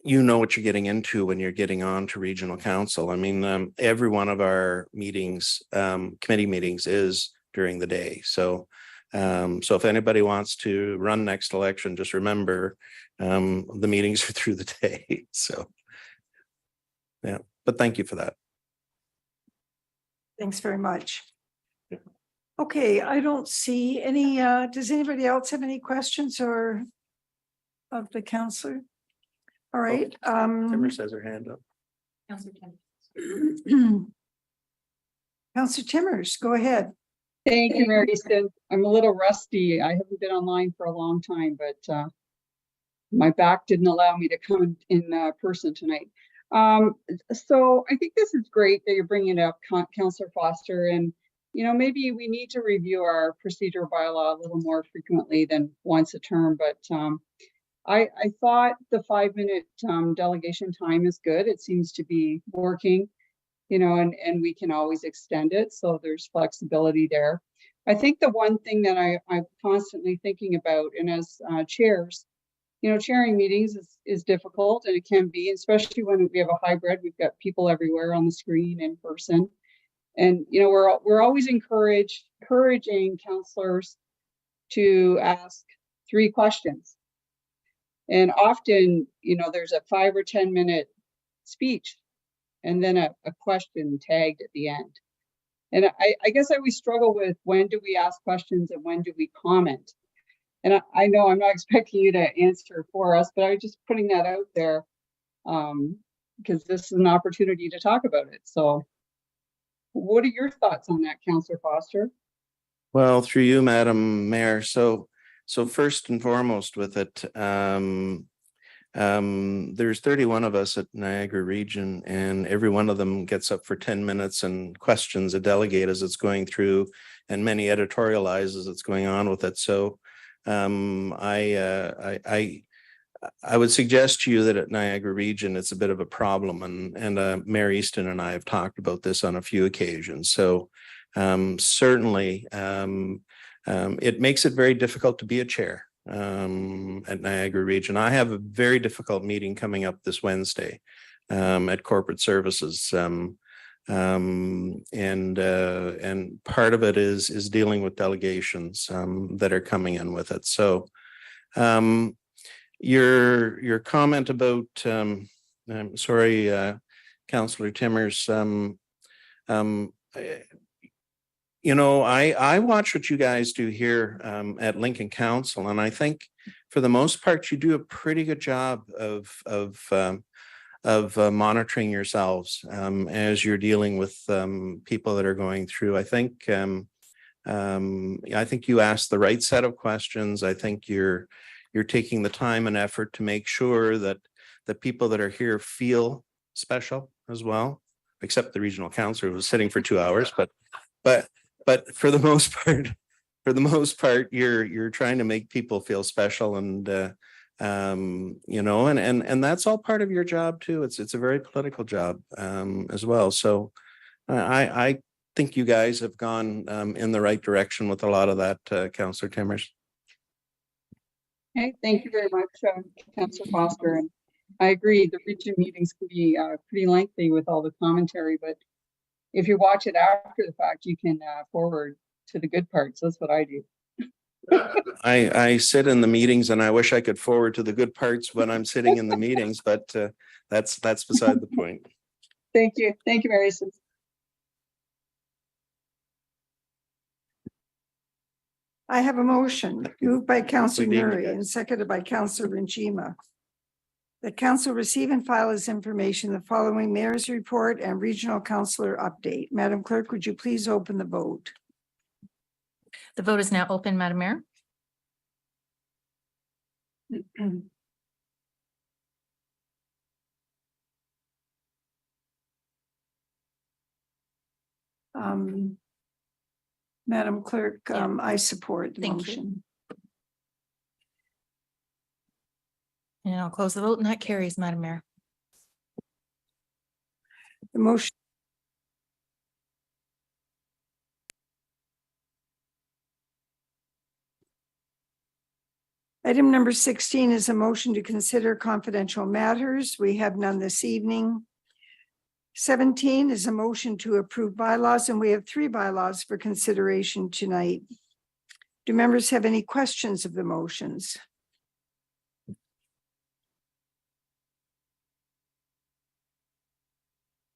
you know what you're getting into when you're getting on to regional council. I mean, every one of our meetings, committee meetings, is during the day. So if anybody wants to run next election, just remember the meetings are through the day. So yeah, but thank you for that. Thanks very much. Okay, I don't see any, does anybody else have any questions or of the counselor? All right. Timmer says her hand up. Counselor Timmers, go ahead. Thank you, Mary Easton. I'm a little rusty. I haven't been online for a long time, but my back didn't allow me to come in person tonight. So I think this is great that you're bringing it up, Councillor Foster, and maybe we need to review our procedural bylaw a little more frequently than once a term. But I thought the 5-minute delegation time is good. It seems to be working. And we can always extend it. So there's flexibility there. I think the one thing that I'm constantly thinking about, and as chairs, chairing meetings is difficult, and it can be, especially when we have a hybrid. We've got people everywhere on the screen, in person. And, we're always encouraging counselors to ask 3 questions. And often, there's a 5 or 10 minute speech, and then a question tagged at the end. And I guess I always struggle with, when do we ask questions and when do we comment? And I know I'm not expecting you to answer for us, but I'm just putting that out there because this is an opportunity to talk about it. So what are your thoughts on that, Councillor Foster? Well, through you, Madam Mayor. So first and foremost with it, there's 31 of us at Niagara Region, and every one of them gets up for 10 minutes and questions a delegate as it's going through, and many editorialize as it's going on with it. So I I would suggest to you that at Niagara Region, it's a bit of a problem, and Mayor Easton and I have talked about this on a few occasions. So certainly it makes it very difficult to be a chair at Niagara Region. I have a very difficult meeting coming up this Wednesday at Corporate Services. And part of it is dealing with delegations that are coming in with it. So your comment about I'm sorry, Councillor Timmers, you know, I watch what you guys do here at Lincoln Council, and I think for the most part you do a pretty good job of monitoring yourselves as you're dealing with people that are going through. I think you asked the right set of questions. I think you're taking the time and effort to make sure that the people that are here feel special as well, except the regional councillor who was sitting for 2 hours. But for the most part, you're trying to make people feel special, and you know, and that's all part of your job too. It's a very political job as well. So I think you guys have gone in the right direction with a lot of that, Councillor Timmers. Okay, thank you very much, Councillor Foster. And I agree, the region meetings can be pretty lengthy with all the commentary, but if you watch it after the fact, you can forward to the good parts. That's what I do. I sit in the meetings and I wish I could forward to the good parts when I'm sitting in the meetings, but that's beside the point. Thank you. Thank you, Mary. I have a motion moved by Councillor We did, Murray yes. and seconded by Councillor Renchima. The council receive and file as information the following mayor's report and regional councillor update. Madam Clerk, would you please open the vote? The vote is now open, Madam Mayor. Madam Clerk, Yeah. I support the Thank you. motion. And I'll close the vote, and that carries, Madam Mayor. The motion. Item number 16 is a motion to consider confidential matters. We have none this evening. 17 is a motion to approve bylaws, and we have 3 bylaws for consideration tonight. Do members have any questions of the motions?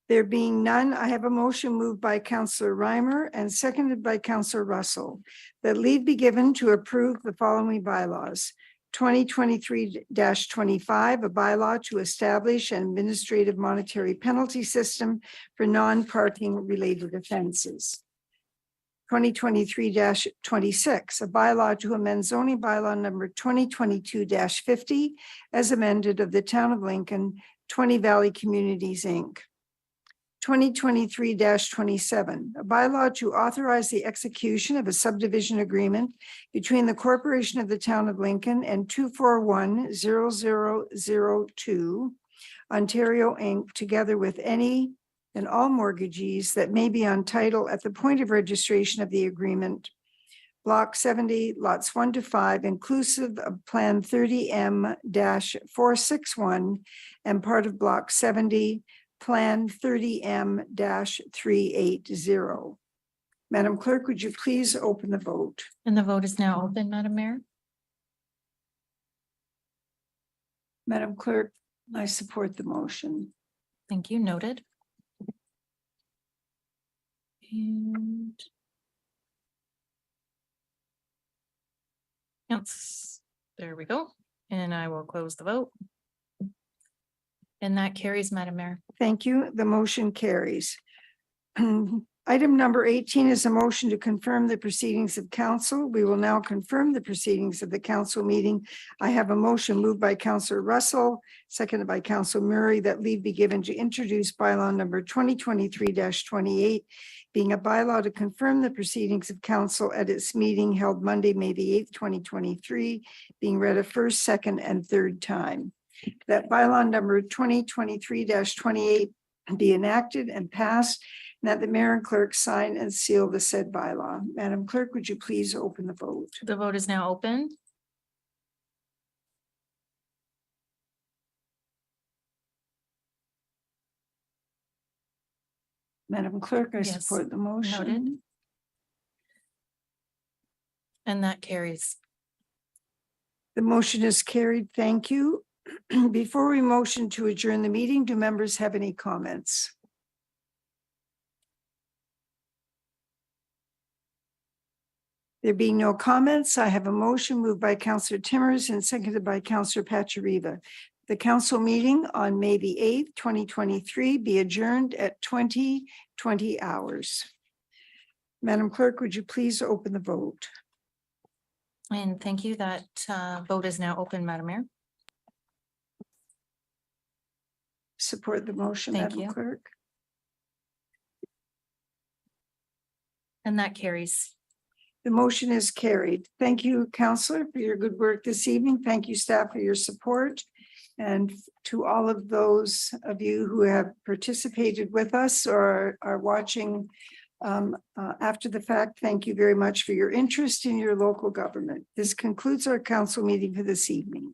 There being none, I have a motion moved by Councillor Reimer and seconded by Councillor Russell that leave be given to approve the following bylaws. 2023-25, a bylaw to establish an administrative monetary penalty system for non-parking related offenses. 2023-26, a bylaw to amend zoning bylaw number 2022-50 as amended of the Town of Lincoln, 20 Valley Communities, Inc. 2023-27, a bylaw to authorize the execution of a subdivision agreement between the Corporation of the Town of Lincoln and 2410002 Ontario Inc., together with any and all mortgagees that may be on title at the point of registration of the agreement. Block 70, lots 1 to 5, inclusive of Plan 30M-461 and part of Block 70, Plan 30M-380. Madam Clerk, would you please open the vote? And the vote is now open, Madam Mayor. Madam Clerk, I support the motion. Thank you, noted. And yes, there we go. And I will close the vote. And that carries, Madam Mayor. Thank you. The motion carries. Item number 18 is a motion to confirm the proceedings of council. We will now confirm the proceedings of the council meeting. I have a motion moved by Councillor Russell, seconded by Councillor Murray, that leave be given to introduce bylaw number 2023-28, being a bylaw to confirm the proceedings of council at its meeting held Monday, May the 8th, 2023, being read a first, second, and third time. That bylaw number 2023-28 be enacted and passed, and that the mayor and clerk sign and seal the said bylaw. Madam Clerk, would you please open the vote? The vote is now open. Madam Clerk, I Yes, support the motion. noted. And that carries. The motion is carried. Thank you. Before we motion to adjourn the meeting, do members have any comments? There being no comments, I have a motion moved by Councillor Timmers and seconded by Councillor Pachiriva. The council meeting on May the 8th, 2023 be adjourned at 20 hours. Madam Clerk, would you please open the vote? And thank you. That vote is now open, Madam Mayor. Support the motion, Thank Madam you. Clerk. And that carries. The motion is carried. Thank you, Councillor, for your good work this evening. Thank you, staff, for your support. And to all of those of you who have participated with us or are watching after the fact, thank you very much for your interest in your local government. This concludes our council meeting for this evening.